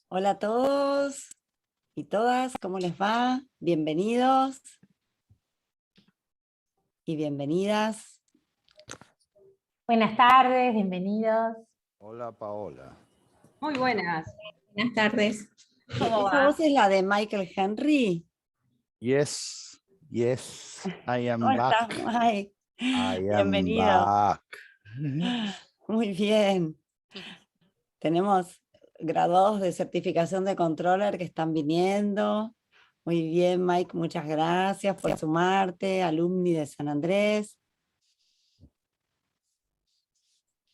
Hola a todos y todas, ¿cómo les va? Bienvenidos y bienvenidas. Buenas tardes, bienvenidos. Hola Paola. Muy buenas. Buenas tardes. ¿Cómo ¿Esa va? voz es la de Michael Henry? Yes, yes, I am ¿Cómo back. estás, Mike? I am Bienvenido. back. Muy bien. Tenemos graduados de certificación de controller que están viniendo. Muy bien, Mike, muchas gracias por sumarte, alumni de San Andrés.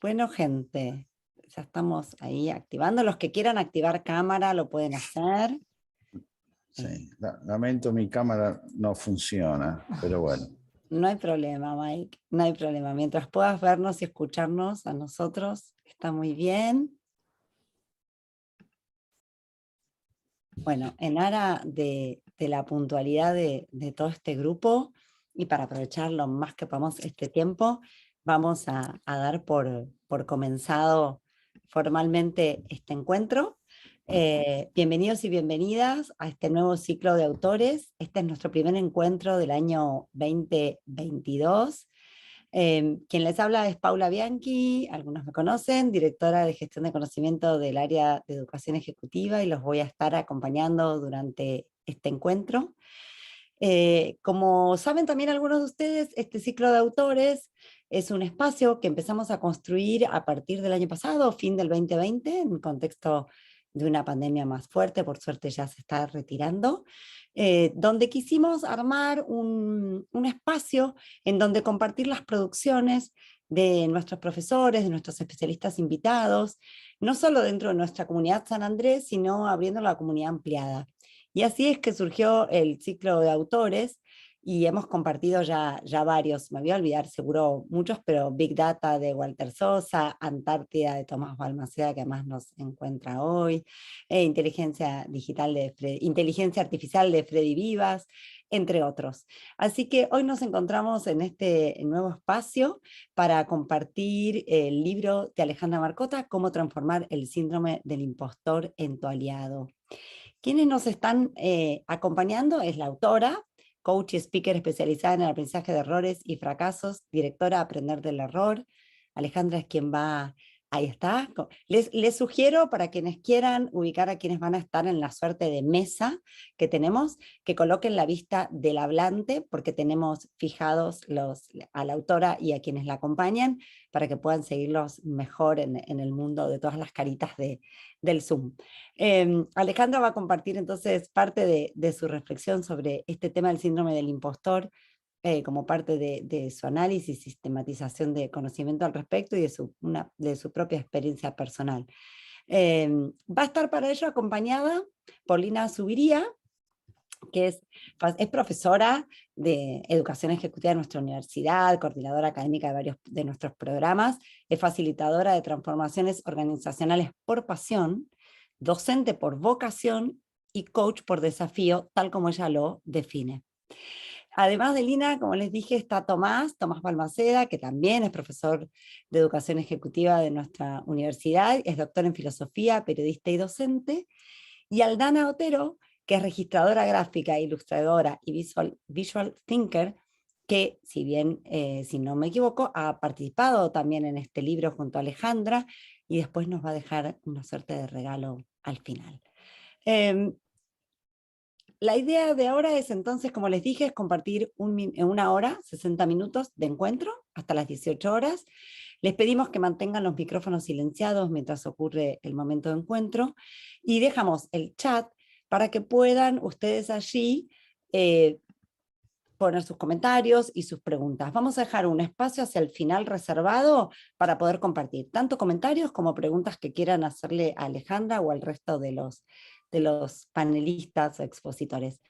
Bueno, gente, ya estamos ahí activando. Los que quieran activar cámara lo pueden hacer. Sí, lamento mi cámara no funciona, pero bueno. No hay problema, Mike, no hay problema. Mientras puedas vernos y escucharnos a nosotros, está muy bien. Bueno, en aras de la puntualidad de todo este grupo y para aprovechar lo más que podamos este tiempo, vamos a dar por comenzado formalmente este encuentro. Bienvenidos y bienvenidas a este nuevo ciclo de autores. Este es nuestro primer encuentro del año 2022. Quien les habla es Paula Bianchi, algunos me conocen, directora de gestión de conocimiento del área de educación ejecutiva, y los voy a estar acompañando durante este encuentro. Como saben también algunos de ustedes, este ciclo de autores es un espacio que empezamos a construir a partir del año pasado, fin del 2020, en un contexto de una pandemia más fuerte, por suerte ya se está retirando, donde quisimos armar un espacio en donde compartir las producciones de nuestros profesores, de nuestros especialistas invitados, no solo dentro de nuestra comunidad San Andrés, sino abriendo la comunidad ampliada. Y así es que surgió el ciclo de autores y hemos compartido ya varios, me voy a olvidar seguro muchos, pero Big Data de Walter Sosa, Antártida de Tomás Balmaceda, que además nos encuentra hoy, Inteligencia Inteligencia Artificial de Freddy Vivas, entre otros. Así que hoy nos encontramos en este nuevo espacio para compartir el libro de Alejandra Marcota, Cómo transformar el síndrome del impostor en tu aliado. Quienes nos están acompañando es la autora, coach y speaker especializada en el aprendizaje de errores y fracasos, directora Aprender del Error. Alejandra es quien va, ahí está. Les sugiero, para quienes quieran ubicar a quienes van a estar en la suerte de mesa que tenemos, que coloquen la vista del hablante, porque tenemos fijados a la autora y a quienes la acompañan, para que puedan seguirlos mejor en el mundo de todas las caritas del Zoom. Alejandra va a compartir entonces parte de su reflexión sobre este tema del síndrome del impostor, como parte de su análisis y sistematización de conocimiento al respecto y de su propia experiencia personal. Va a estar para ello acompañada por Lina Zubiría, que es profesora de educación ejecutiva de nuestra universidad, coordinadora académica de varios de nuestros programas, es facilitadora de transformaciones organizacionales por pasión, docente por vocación y coach por desafío, tal como ella lo define. Además de Lina, como les dije, está Tomás Balmaceda, que también es profesor de educación ejecutiva de nuestra universidad, es doctor en filosofía, periodista y docente, y Aldana Otero, que es registradora gráfica, ilustradora y visual thinker, que si bien, si no me equivoco, ha participado también en este libro junto a Alejandra, y después nos va a dejar una suerte de regalo al final. La idea de ahora es entonces, como les dije, es compartir una hora, 60 minutos de encuentro, hasta las 18 horas. Les pedimos que mantengan los micrófonos silenciados mientras ocurre el momento de encuentro, y dejamos el chat para que puedan ustedes allí poner sus comentarios y sus preguntas. Vamos a dejar un espacio hacia el final reservado para poder compartir tanto comentarios como preguntas que quieran hacerle a Alejandra o al resto de los panelistas o expositores.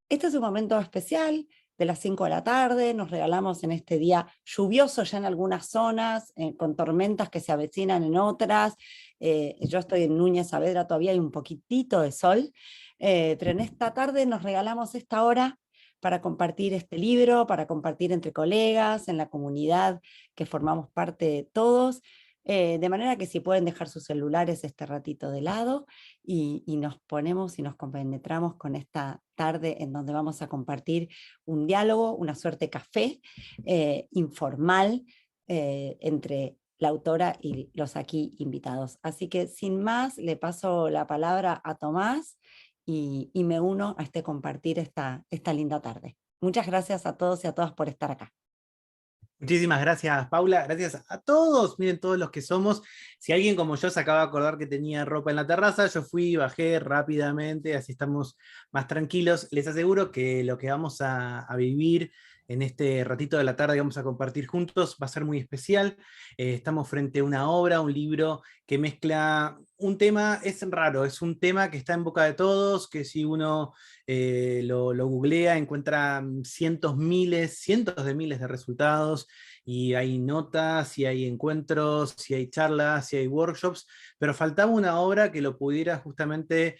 Este es un momento especial de las 5 de la tarde, nos regalamos en este día lluvioso ya en algunas zonas, con tormentas que se avecinan en otras. Yo estoy en Núñez Saavedra, todavía hay un poquitito de sol, pero en esta tarde nos regalamos esta hora para compartir este libro, para compartir entre colegas, en la comunidad que formamos parte de todos. De manera que si pueden dejar sus celulares este ratito de lado y nos ponemos y nos compenetramos con esta tarde en donde vamos a compartir un diálogo, una suerte café informal entre la autora y los aquí invitados. Así que sin más, le paso la palabra a Tomás y me uno a compartir esta linda tarde. Muchas gracias a todos y a todas por estar acá. Muchísimas gracias, Paula. Gracias a todos. Miren todos los que somos. Si alguien como yo se acaba de acordar que tenía ropa en la terraza, yo fui, bajé rápidamente, así estamos más tranquilos. Les aseguro que lo que vamos a vivir en este ratito de la tarde que vamos a compartir juntos va a ser muy especial. Estamos frente a una obra, un libro que mezcla un tema, es raro, es un tema que está en boca de todos, que si uno lo googlea encuentra cientos de miles de resultados, y hay notas, y hay encuentros, y hay charlas, y hay workshops, pero faltaba una obra que lo pudiera justamente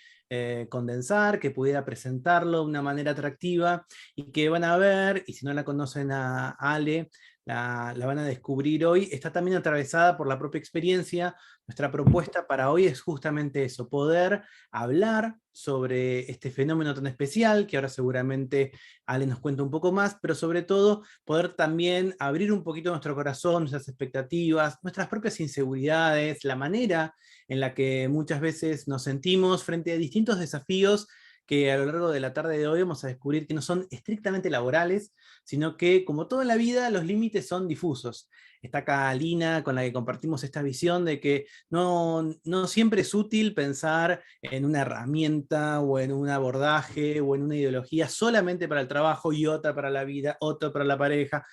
condensar, que pudiera presentarlo de una manera atractiva, y que van a ver, y si no la conocen a Ale, la van a descubrir hoy. Está también atravesada por la propia experiencia. Nuestra propuesta para hoy es justamente eso, poder hablar sobre este fenómeno tan especial, que ahora seguramente Ale nos cuenta un poco más, pero sobre todo poder también abrir un poquito nuestro corazón, nuestras expectativas, nuestras propias inseguridades, la manera en la que muchas veces nos sentimos frente a distintos desafíos que a lo largo de la tarde de hoy vamos a descubrir que no son estrictamente laborales, sino que, como todo en la vida, los límites son difusos. Está acá Lina, con la que compartimos esta visión de que no siempre es útil pensar en una herramienta o en un abordaje o en una ideología solamente para el trabajo y otra para la vida, otra para la pareja.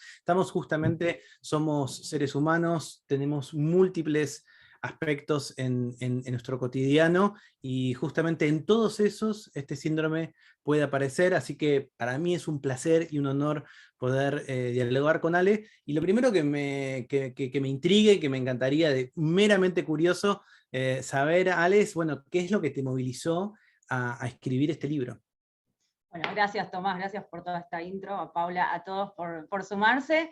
Somos seres humanos, tenemos múltiples aspectos en nuestro cotidiano, y justamente en todos esos este síndrome puede aparecer, así que para mí es un placer y un honor poder dialogar con Ale. Y lo primero que me intrigue y que me encantaría, de meramente curioso, saber, Ale, es, bueno, ¿qué es lo que te movilizó a escribir este libro? Bueno, gracias Tomás, gracias por toda esta intro, a Paula, a todos por sumarse.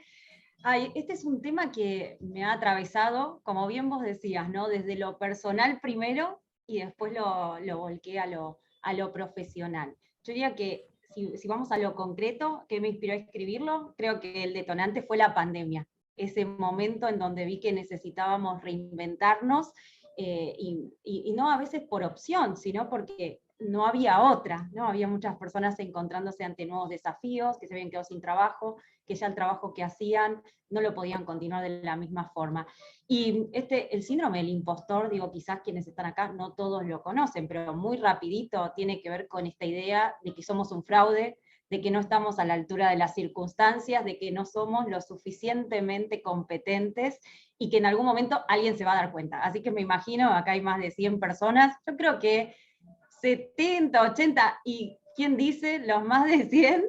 Ay, este es un tema que me ha atravesado, como bien vos decías, ¿no? Desde lo personal primero y después lo volqué a lo profesional. Yo diría que si vamos a lo concreto, ¿qué me inspiró a escribirlo? Creo que el detonante fue la pandemia, ese momento en donde vi que necesitábamos reinventarnos, y no a veces por opción, sino porque no había otra, ¿no? Había muchas personas encontrándose ante nuevos desafíos, que se habían quedado sin trabajo, que ya el trabajo que hacían no lo podían continuar de la misma forma. Y el síndrome del impostor, digo, quizás quienes están acá no todos lo conocen, pero muy rapidito tiene que ver con esta idea de que somos un fraude, de que no estamos a la altura de las circunstancias, de que no somos lo suficientemente competentes y que en algún momento alguien se va a dar cuenta. Así que me imagino, acá hay más de 100 personas, yo creo que 70, 80, y quién dice, los más de 100,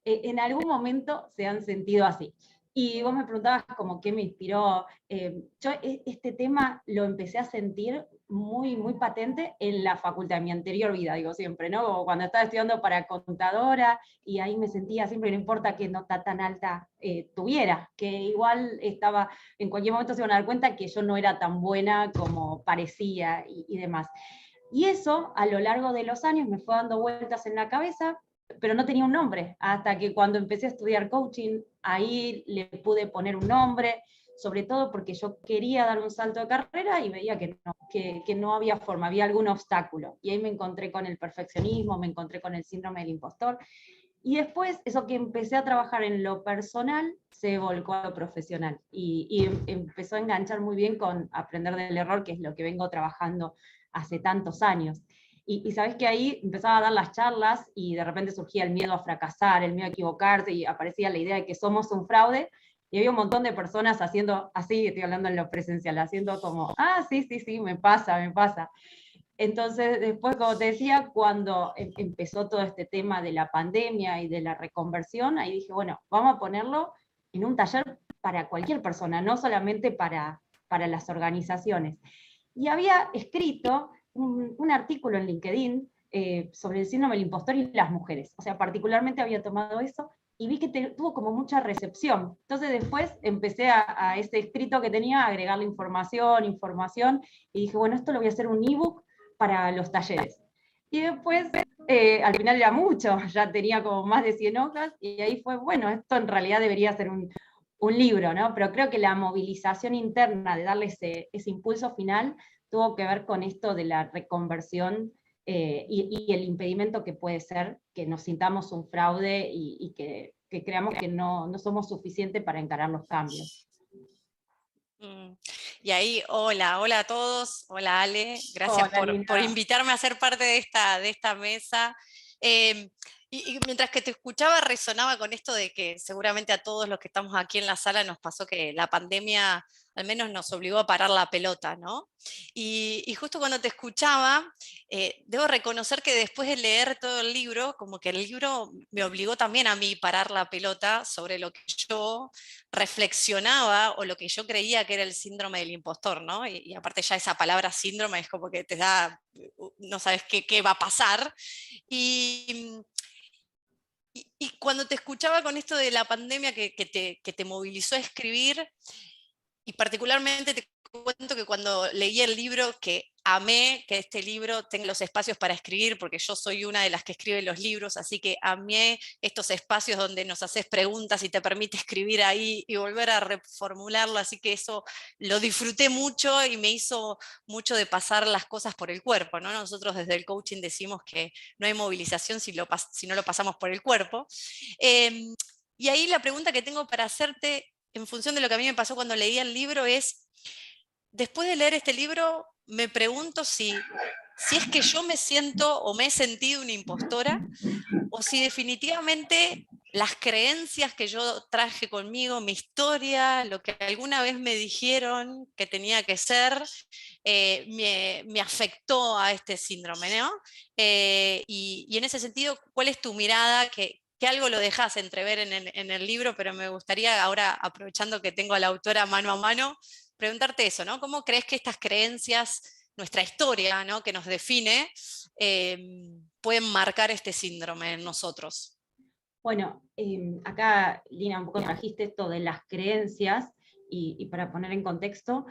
en algún momento se han sentido así. Y vos me preguntabas como qué me inspiró. Yo este tema lo empecé a sentir muy, muy patente en la facultad, en mi anterior vida, digo siempre, ¿no? Cuando estaba estudiando para contadora, y ahí me sentía siempre, no importa qué nota tan alta tuviera, que igual estaba, en cualquier momento se iban a dar cuenta que yo no era tan buena como parecía y demás. Y eso, a lo largo de los años, me fue dando vueltas en la cabeza, pero no tenía un nombre, hasta que cuando empecé a estudiar coaching, ahí le pude poner un nombre, sobre todo porque yo quería dar un salto de carrera y veía que no había forma, había algún obstáculo. Y ahí me encontré con el perfeccionismo, me encontré con el síndrome del impostor. Y después, eso que empecé a trabajar en lo personal, se volcó a lo profesional. Y empezó a enganchar muy bien con aprender del error, que es lo que vengo trabajando hace tantos años. Y sabes que ahí empezaba a dar las charlas y de repente surgía el miedo a fracasar, el miedo a equivocarse, y aparecía la idea de que somos un fraude, y había un montón de personas haciendo así, estoy hablando en lo presencial, haciendo como, sí, me pasa. Entonces, después, como te decía, cuando empezó todo este tema de la pandemia y de la reconversión, ahí dije, bueno, vamos a ponerlo en un taller para cualquier persona, no solamente para las organizaciones. Y había escrito un artículo en LinkedIn sobre el síndrome del impostor y las mujeres. O sea, particularmente había tomado eso y vi que tuvo como mucha recepción. Entonces después empecé a ese escrito que tenía a agregarle información, y dije, bueno, esto lo voy a hacer un ebook para los talleres. Y después, al final era mucho, ya tenía como más de 100 hojas, y ahí fue, bueno, esto en realidad debería ser un libro, ¿no? Pero creo que la movilización interna de darle ese impulso final tuvo que ver con esto de la reconversión y el impedimento que puede ser que nos sintamos un fraude y que creamos que no somos suficientes para encarar los cambios. Y ahí, hola a todos, hola Ale, gracias Hola, por Lina. invitarme a ser parte de esta mesa. Y mientras que te escuchaba resonaba con esto de que seguramente a todos los que estamos aquí en la sala nos pasó que la pandemia al menos nos obligó a parar la pelota, ¿no? Y justo cuando te escuchaba, debo reconocer que después de leer todo el libro, como que el libro me obligó también a mí parar la pelota sobre lo que yo reflexionaba o lo que yo creía que era el síndrome del impostor, ¿no? Y aparte ya esa palabra síndrome es como que te da, no sabes qué va a pasar. Y cuando te escuchaba con esto de la pandemia que te movilizó a escribir, y particularmente te cuento que cuando leí el libro, que amé que este libro tenga los espacios para escribir, porque yo soy una de las que escribe los libros, así que amé estos espacios donde nos haces preguntas y te permite escribir ahí y volver a reformularlo, así que eso lo disfruté mucho y me hizo mucho de pasar las cosas por el cuerpo, ¿no? Nosotros desde el coaching decimos que no hay movilización si no lo pasamos por el cuerpo. Y ahí la pregunta que tengo para hacerte, en función de lo que a mí me pasó cuando leí el libro, es, después de leer este libro, me pregunto si es que yo me siento o me he sentido una impostora, o si definitivamente las creencias que yo traje conmigo, mi historia, lo que alguna vez me dijeron que tenía que ser, me afectó a este síndrome, ¿no? Y en ese sentido, ¿cuál es tu mirada? Que algo lo dejas entrever en el libro, pero me gustaría ahora, aprovechando que tengo a la autora mano a mano, preguntarte eso, ¿no? ¿Cómo crees que estas creencias, nuestra historia, ¿no?, que nos define, pueden marcar este síndrome en nosotros? Bueno, acá, Lina, un poco trajiste esto de las creencias, y para poner en contexto,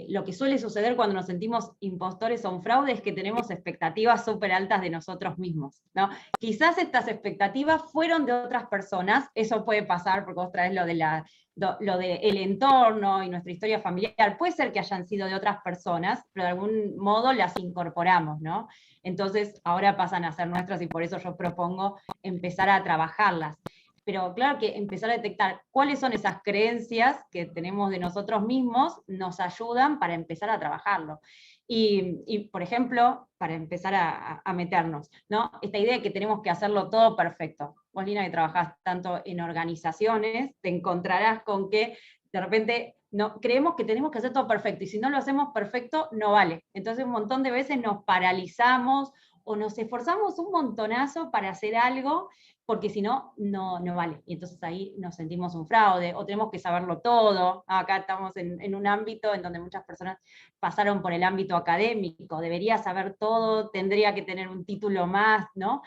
lo que suele suceder cuando nos sentimos impostores o un fraude es que tenemos expectativas súper altas de nosotros mismos, ¿no? Quizás estas expectativas fueron de otras personas, eso puede pasar porque vos traes lo de el entorno y nuestra historia familiar, puede ser que hayan sido de otras personas, pero de algún modo las incorporamos, ¿no? Entonces ahora pasan a ser nuestras y por eso yo propongo empezar a trabajarlas. Pero claro que empezar a detectar cuáles son esas creencias que tenemos de nosotros mismos nos ayudan para empezar a trabajarlo. Y por ejemplo, para empezar a meternos, ¿no? Esta idea de que tenemos que hacerlo todo perfecto. Vos, Lina, que trabajás tanto en organizaciones, te encontrarás con que de repente no, creemos que tenemos que hacer todo perfecto, y si no lo hacemos perfecto, no vale. Entonces un montón de veces nos paralizamos o nos esforzamos un montonazo para hacer algo, porque si no, no vale. Y entonces ahí nos sentimos un fraude, o tenemos que saberlo todo. Acá estamos en un ámbito en donde muchas personas pasaron por el ámbito académico, debería saber todo, tendría que tener un título más, ¿no?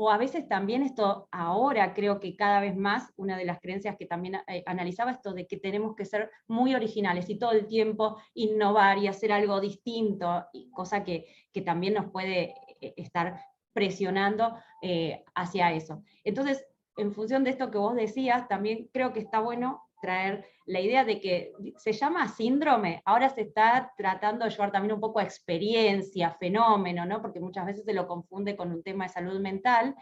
O a veces también esto, ahora creo que cada vez más, una de las creencias que también analizaba, esto de que tenemos que ser muy originales y todo el tiempo innovar y hacer algo distinto, cosa que también nos puede estar presionando hacia eso. Entonces, en función de esto que vos decías, también creo que está bueno traer la idea de que se llama síndrome, ahora se está tratando de llevar también un poco a experiencia, fenómeno, ¿no? Porque muchas veces se lo confunde con un tema de salud mental,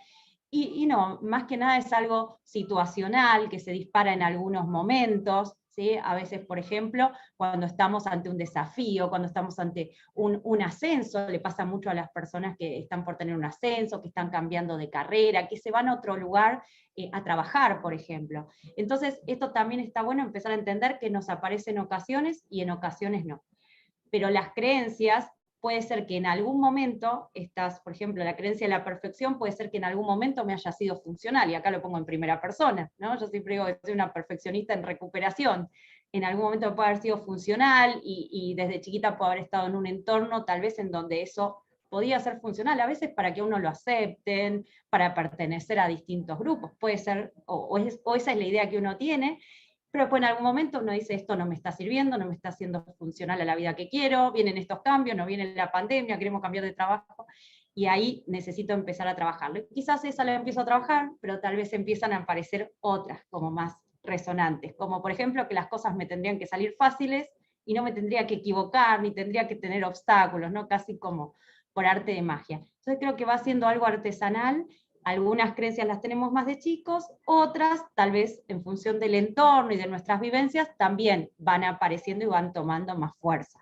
y no, más que nada es algo situacional, que se dispara en algunos momentos, ¿sí? A veces, por ejemplo, cuando estamos ante un desafío, cuando estamos ante un ascenso, le pasa mucho a las personas que están por tener un ascenso, que están cambiando de carrera, que se van a otro lugar a trabajar, por ejemplo. Entonces, esto también está bueno empezar a entender que nos aparece en ocasiones y en ocasiones no. Pero las creencias, puede ser que en algún momento, por ejemplo, la creencia de la perfección puede ser que en algún momento me haya sido funcional, y acá lo pongo en primera persona, ¿no? Yo siempre digo que soy una perfeccionista en recuperación. En algún momento puede haber sido funcional, y desde chiquita puedo haber estado en un entorno tal vez en donde eso podía ser funcional, a veces para que uno lo acepten, para pertenecer a distintos grupos, puede ser, o esa es la idea que uno tiene, pero pues en algún momento uno dice, esto no me está sirviendo, no me está haciendo funcional a la vida que quiero, vienen estos cambios, no viene la pandemia, queremos cambiar de trabajo, y ahí necesito empezar a trabajarlo. Y quizás esa la empiezo a trabajar, pero tal vez empiezan a aparecer otras como más resonantes, como por ejemplo que las cosas me tendrían que salir fáciles y no me tendría que equivocar, ni tendría que tener obstáculos, ¿no? Casi como por arte de magia. Entonces creo que va siendo algo artesanal. Algunas creencias las tenemos más de chicos, otras, tal vez en función del entorno y de nuestras vivencias, también van apareciendo y van tomando más fuerza.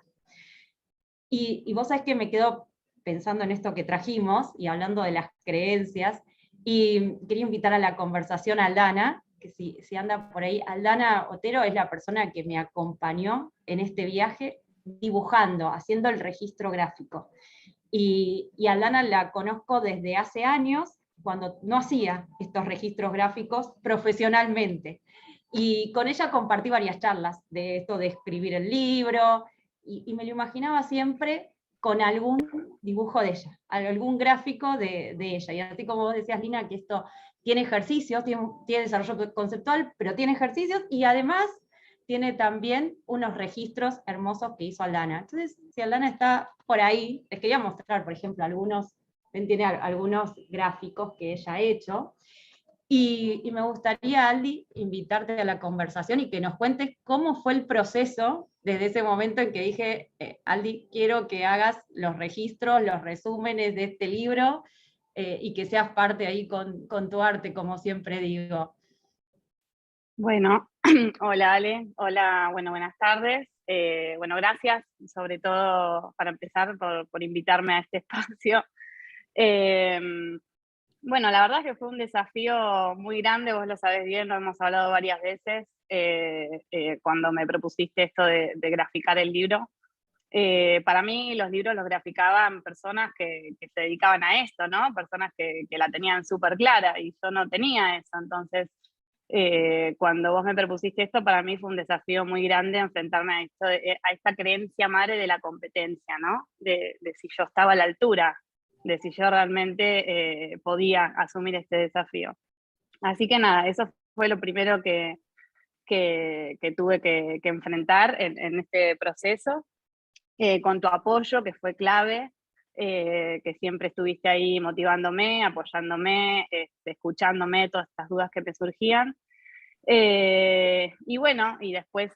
Y vos sabés que me quedo pensando en esto que trajimos, y hablando de las creencias, y quería invitar a la conversación a Aldana, que si anda por ahí. Aldana Otero es la persona que me acompañó en este viaje, dibujando, haciendo el registro gráfico. Y Aldana la conozco desde hace años, cuando no hacía estos registros gráficos profesionalmente. Y con ella compartí varias charlas de esto de escribir el libro, y me lo imaginaba siempre con algún dibujo de ella, algún gráfico de ella. Y así como vos decías, Lina, que esto tiene ejercicios, tiene desarrollo conceptual, pero tiene ejercicios, y además tiene también unos registros hermosos que hizo Aldana. Entonces, si Aldana está por ahí, les quería mostrar, por ejemplo, tiene algunos gráficos que ella ha hecho, y me gustaría, Aldi, invitarte a la conversación y que nos cuentes cómo fue el proceso desde ese momento en que dije, Aldi, quiero que hagas los registros, los resúmenes de este libro, y que seas parte ahí con tu arte, como siempre digo. Bueno, hola Ale, hola, bueno, buenas tardes. Bueno, gracias sobre todo para empezar por invitarme a este espacio. Bueno, la verdad es que fue un desafío muy grande, vos lo sabés bien, lo hemos hablado varias veces, cuando me propusiste esto de graficar el libro. Para mí los libros los graficaban personas que se dedicaban a esto, ¿no? Personas que la tenían súper clara, y yo no tenía eso. Entonces, cuando vos me propusiste esto, para mí fue un desafío muy grande enfrentarme a esto, a esta creencia madre de la competencia, ¿no? De si yo estaba a la altura, de si yo realmente podía asumir este desafío. Así que nada, eso fue lo primero que tuve que enfrentar en este proceso, con tu apoyo, que fue clave, que siempre estuviste ahí motivándome, apoyándome, escuchándome todas estas dudas que me surgían. Y bueno, y después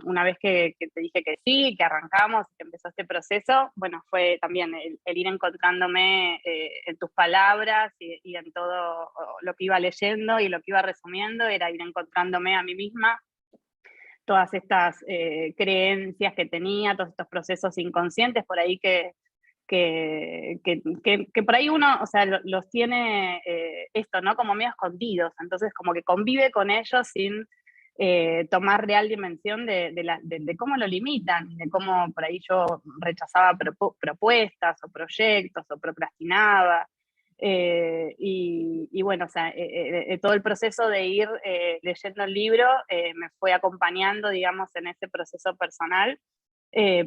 una vez que te dije que sí, que arrancamos, que empezó este proceso, bueno, fue también el ir encontrándome en tus palabras y en todo lo que iba leyendo y lo que iba resumiendo, era ir encontrándome a mí misma, todas estas creencias que tenía, todos estos procesos inconscientes por ahí que por ahí uno, o sea, los tiene esto, ¿no? Como medio escondidos, entonces como que convive con ellos sin tomar real dimensión de cómo lo limitan, de cómo por ahí yo rechazaba propuestas o proyectos o procrastinaba. Y bueno, o sea, todo el proceso de ir leyendo el libro me fue acompañando, digamos, en ese proceso personal,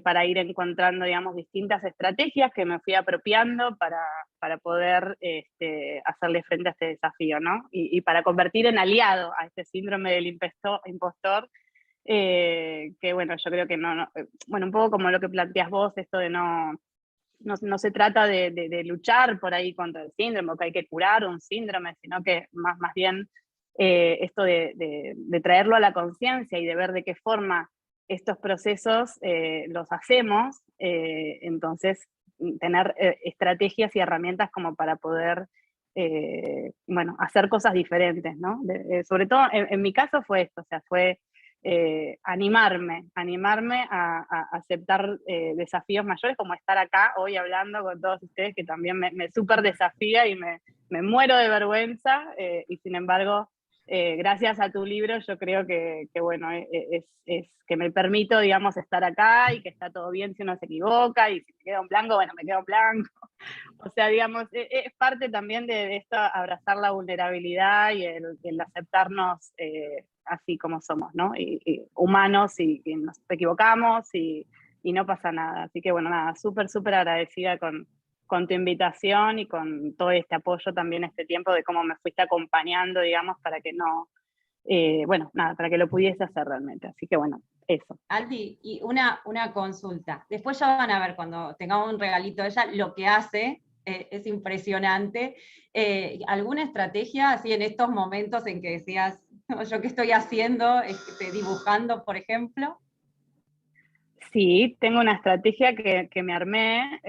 para ir encontrando, digamos, distintas estrategias que me fui apropiando para poder hacerle frente a este desafío, ¿no? Y para convertir en aliado a este síndrome del impostor, que bueno, yo creo que bueno, un poco como lo que planteas vos, esto de no se trata de luchar por ahí contra el síndrome, que hay que curar un síndrome, sino que más bien esto de traerlo a la conciencia y de ver de qué forma estos procesos los hacemos, entonces tener estrategias y herramientas como para poder bueno, hacer cosas diferentes, ¿no? Sobre todo en mi caso fue esto, o sea, fue animarme a aceptar desafíos mayores, como estar acá hoy hablando con todos ustedes, que también me súper desafía y me muero de vergüenza, y sin embargo, gracias a tu libro yo creo que bueno, es que me permito, digamos, estar acá, y que está todo bien si uno se equivoca, y si me quedo en blanco, bueno, me quedo en blanco. O sea, digamos, es parte también de esto, abrazar la vulnerabilidad y el aceptarnos así como somos, ¿no? Y humanos, y nos equivocamos, y no pasa nada. Así que bueno, nada, súper agradecida con tu invitación y con todo este apoyo también este tiempo de cómo me fuiste acompañando, digamos, para que no, bueno, nada, para que lo pudiese hacer realmente. Así que bueno, eso. Aldi, y una consulta. Después ya van a ver cuando tengamos un regalito de ella, lo que hace es impresionante. ¿Alguna estrategia así en estos momentos en que decías, yo qué estoy haciendo, dibujando, por ejemplo? Sí, tengo una estrategia que me armé,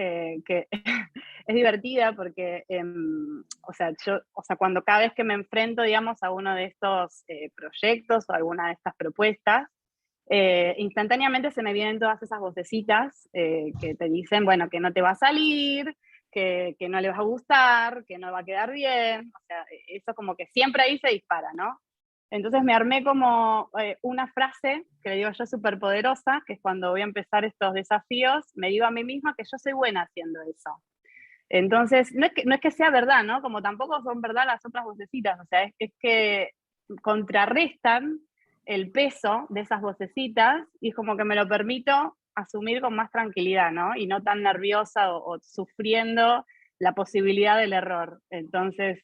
que es divertida porque, o sea, cuando cada vez que me enfrento, digamos, a uno de estos proyectos o alguna de estas propuestas, instantáneamente se me vienen todas esas vocecitas que te dicen, bueno, que no te va a salir, que no le va a gustar, que no va a quedar bien, o sea, eso como que siempre ahí se dispara, ¿no? Entonces me armé como una frase que le digo yo súper poderosa, que es cuando voy a empezar estos desafíos, me digo a mí misma que yo soy buena haciendo eso. Entonces, no es que sea verdad, ¿no? Como tampoco son verdad las otras vocecitas, o sea, es que contrarrestan el peso de esas vocecitas y es como que me lo permito asumir con más tranquilidad, ¿no? Y no tan nerviosa o sufriendo la posibilidad del error. Entonces,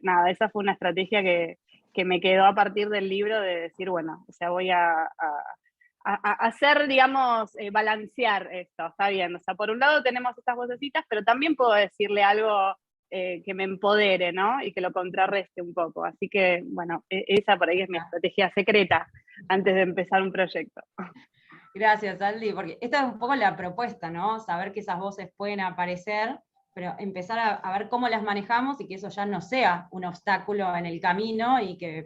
nada, esa fue una estrategia que me quedó a partir del libro de decir, bueno, o sea, voy a hacer, digamos, balancear esto, está bien. O sea, por un lado tenemos estas vocecitas, pero también puedo decirle algo que me empodere, ¿no? Y que lo contrarreste un poco. Así que, bueno, esa por ahí es mi estrategia secreta antes de empezar un proyecto. Gracias, Aldi, porque esta es un poco la propuesta, ¿no? Saber que esas voces pueden aparecer, pero empezar a ver cómo las manejamos y que eso ya no sea un obstáculo en el camino y que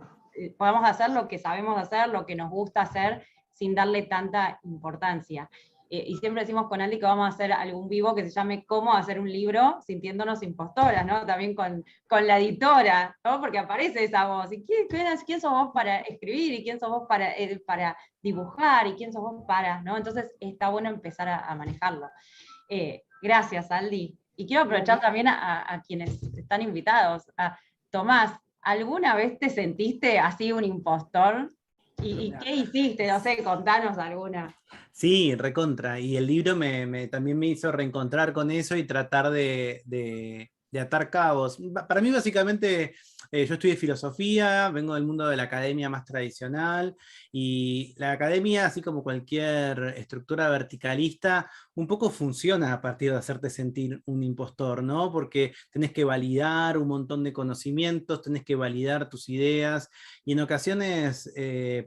podamos hacer lo que sabemos hacer, lo que nos gusta hacer, sin darle tanta importancia. Y siempre decimos con Aldi que vamos a hacer algún vivo que se llame Cómo hacer un libro sintiéndonos impostoras, ¿no? También con la editora, ¿no? Porque aparece esa voz. ¿Y quién sos vos para escribir? ¿Y quién sos vos para dibujar? ¿Y quién sos vos para? ¿no? Entonces está bueno empezar a manejarlo. Gracias, Aldi. Y quiero aprovechar también a quienes están invitados. Tomás, ¿alguna vez te sentiste así un impostor? ¿Y qué hiciste? No sé, contanos alguna. Sí, recontra. Y el libro también me hizo reencontrar con eso y tratar de atar cabos. Para mí, básicamente, yo estudié filosofía, vengo del mundo de la academia más tradicional, y la academia, así como cualquier estructura verticalista, un poco funciona a partir de hacerte sentir un impostor, ¿no? Porque tenés que validar un montón de conocimientos, tenés que validar tus ideas, y en ocasiones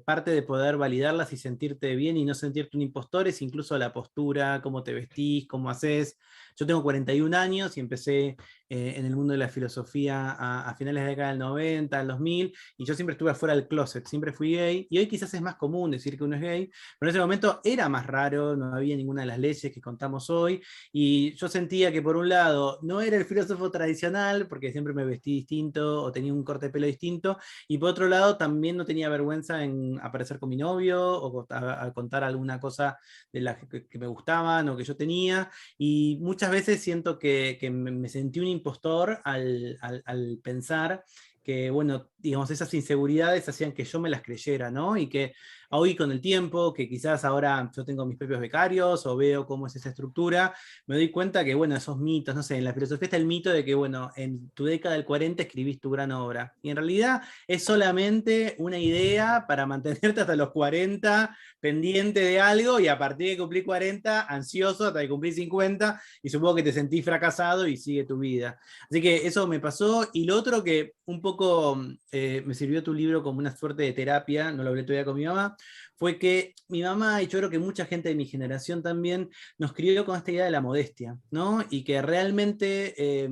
parte de poder validarlas y sentirte bien y no sentirte un impostor es incluso la postura, cómo te vestís, cómo haces. Yo tengo 41 años y empecé en el mundo de la filosofía a finales de la década del 90, del 2000, y yo siempre estuve afuera del closet, siempre fui gay, y hoy quizás es más común decir que uno es gay, pero en ese momento era más raro, no había ninguna de las leyes que contamos hoy, y yo sentía que por un lado no era el filósofo tradicional, porque siempre me vestí distinto o tenía un corte de pelo distinto, y por otro lado también no tenía vergüenza en aparecer con mi novio o a contar alguna cosa de las que me gustaban o que yo tenía, y muchas veces siento que me sentí un impostor al pensar que, bueno, digamos, esas inseguridades hacían que yo me las creyera, ¿no? Y que hoy con el tiempo, que quizás ahora yo tengo mis propios becarios o veo cómo es esa estructura, me doy cuenta que, bueno, esos mitos, no sé, en la filosofía está el mito de que, bueno, en tu década del 40 escribís tu gran obra. Y en realidad es solamente una idea para mantenerte hasta los 40 pendiente de algo y a partir de cumplir 40, ansioso hasta que cumplís 50 y supongo que te sentís fracasado y sigue tu vida. Así que eso me pasó. Y lo otro que un poco me sirvió tu libro como una suerte de terapia, no lo hablé todavía con mi mamá, fue que mi mamá, y yo creo que mucha gente de mi generación también, nos crió con esta idea de la modestia, ¿no? Y que realmente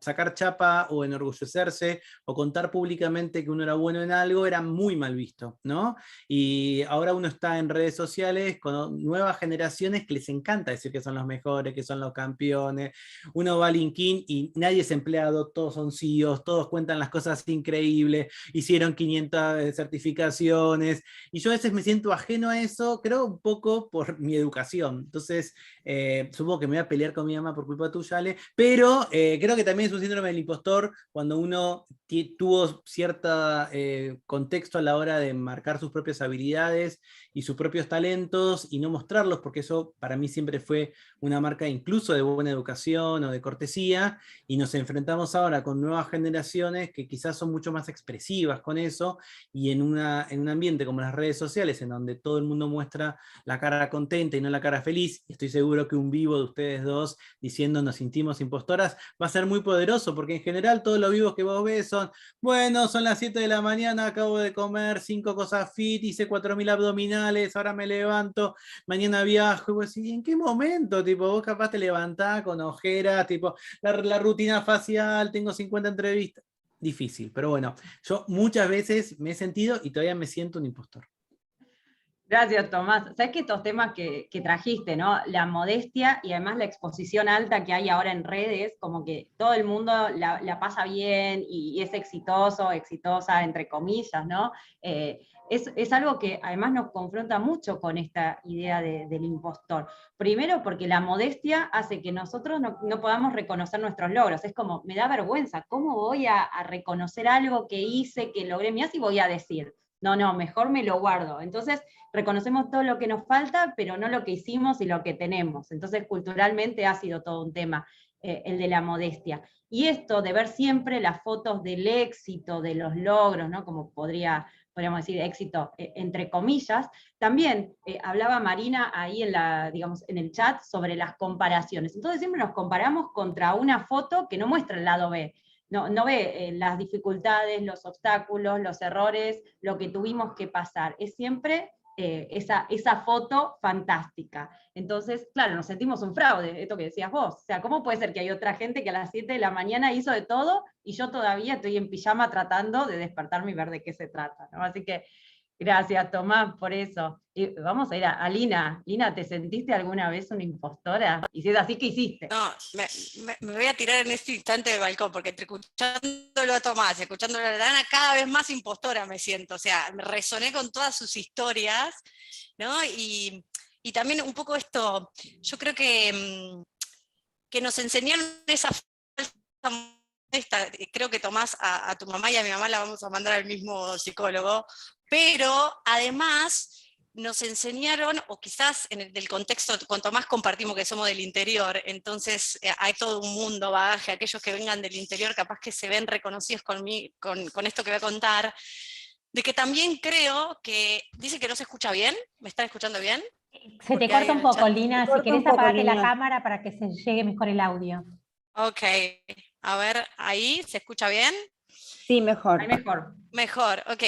sacar chapa o enorgullecerse o contar públicamente que uno era bueno en algo era muy mal visto, ¿no? Y ahora uno está en redes sociales con nuevas generaciones que les encanta decir que son los mejores, que son los campeones. Uno va a LinkedIn y nadie es empleado, todos son CEOs, todos cuentan las cosas increíbles, hicieron 500 certificaciones, y yo a veces me siento ajeno a eso, creo un poco por mi educación. Entonces, supongo que me voy a pelear con mi mamá por culpa tuya, Ale, pero creo que también es un síndrome del impostor cuando uno tuvo cierto contexto a la hora de marcar sus propias habilidades y sus propios talentos y no mostrarlos, porque eso para mí siempre fue una marca incluso de buena educación o de cortesía, y nos enfrentamos ahora con nuevas generaciones que quizás son mucho más expresivas con eso, y en un ambiente como las redes sociales, en donde todo el mundo muestra la cara contenta y no la cara feliz, y estoy seguro que un vivo de ustedes dos diciendo nos sentimos impostoras va a ser muy poderoso, porque en general todos los vivos que vos ves son, bueno, son las 7 de la mañana, acabo de comer 5 cosas fit, hice 4000 abdominales, ahora me levanto, mañana viajo, y vos decís, ¿en qué momento? Tipo, vos capaz te levantás con ojeras, tipo, la rutina facial, tengo 50 entrevistas. Difícil, pero bueno, yo muchas veces me he sentido y todavía me siento un impostor. Gracias, Tomás. Sabes que estos temas que trajiste, ¿no? La modestia y además la exposición alta que hay ahora en redes, como que todo el mundo la pasa bien y es exitoso, exitosa, entre comillas, ¿no? Es algo que además nos confronta mucho con esta idea del impostor. Primero porque la modestia hace que nosotros no podamos reconocer nuestros logros. Es como, me da vergüenza, ¿cómo voy a reconocer algo que hice, que logré? Mirá si voy a decir. No, mejor me lo guardo. Entonces, reconocemos todo lo que nos falta, pero no lo que hicimos y lo que tenemos. Entonces, culturalmente ha sido todo un tema, el de la modestia. Y esto de ver siempre las fotos del éxito, de los logros, ¿no? Como podríamos decir éxito entre comillas, también hablaba Marina ahí en el chat sobre las comparaciones. Entonces siempre nos comparamos contra una foto que no muestra el lado B. No ve las dificultades, los obstáculos, los errores, lo que tuvimos que pasar. Es siempre esa foto fantástica. Entonces, claro, nos sentimos un fraude, esto que decías vos. O sea, ¿cómo puede ser que hay otra gente que a las 7 de la mañana hizo de todo y yo todavía estoy en pijama tratando de despertarme y ver de qué se trata, ¿no? Así que gracias, Tomás, por eso. Y vamos a ir a Lina. Lina, ¿te sentiste alguna vez una impostora? Y si es así, ¿qué hiciste? No, me voy a tirar en este instante del balcón, porque entre escuchándolo a Tomás y escuchándolo a Lana, cada vez más impostora me siento. O sea, me resoné con todas sus historias, ¿no? Y también un poco esto, yo creo que nos enseñaron esa falsa modestia. Creo que Tomás, a tu mamá y a mi mamá la vamos a mandar al mismo psicólogo, pero además nos enseñaron, o quizás en el contexto, con Tomás compartimos que somos del interior, entonces hay todo un mundo bagaje, aquellos que vengan del interior capaz que se ven reconocidos con esto que voy a contar, de que también creo que, dice que no se escucha bien, ¿me están escuchando bien? Se te corta un poco, Lina, si querés apagate la cámara para que se llegue mejor el audio. Ok, a ver, ahí, ¿se escucha bien? Sí, mejor. Ahí mejor. Mejor, ok.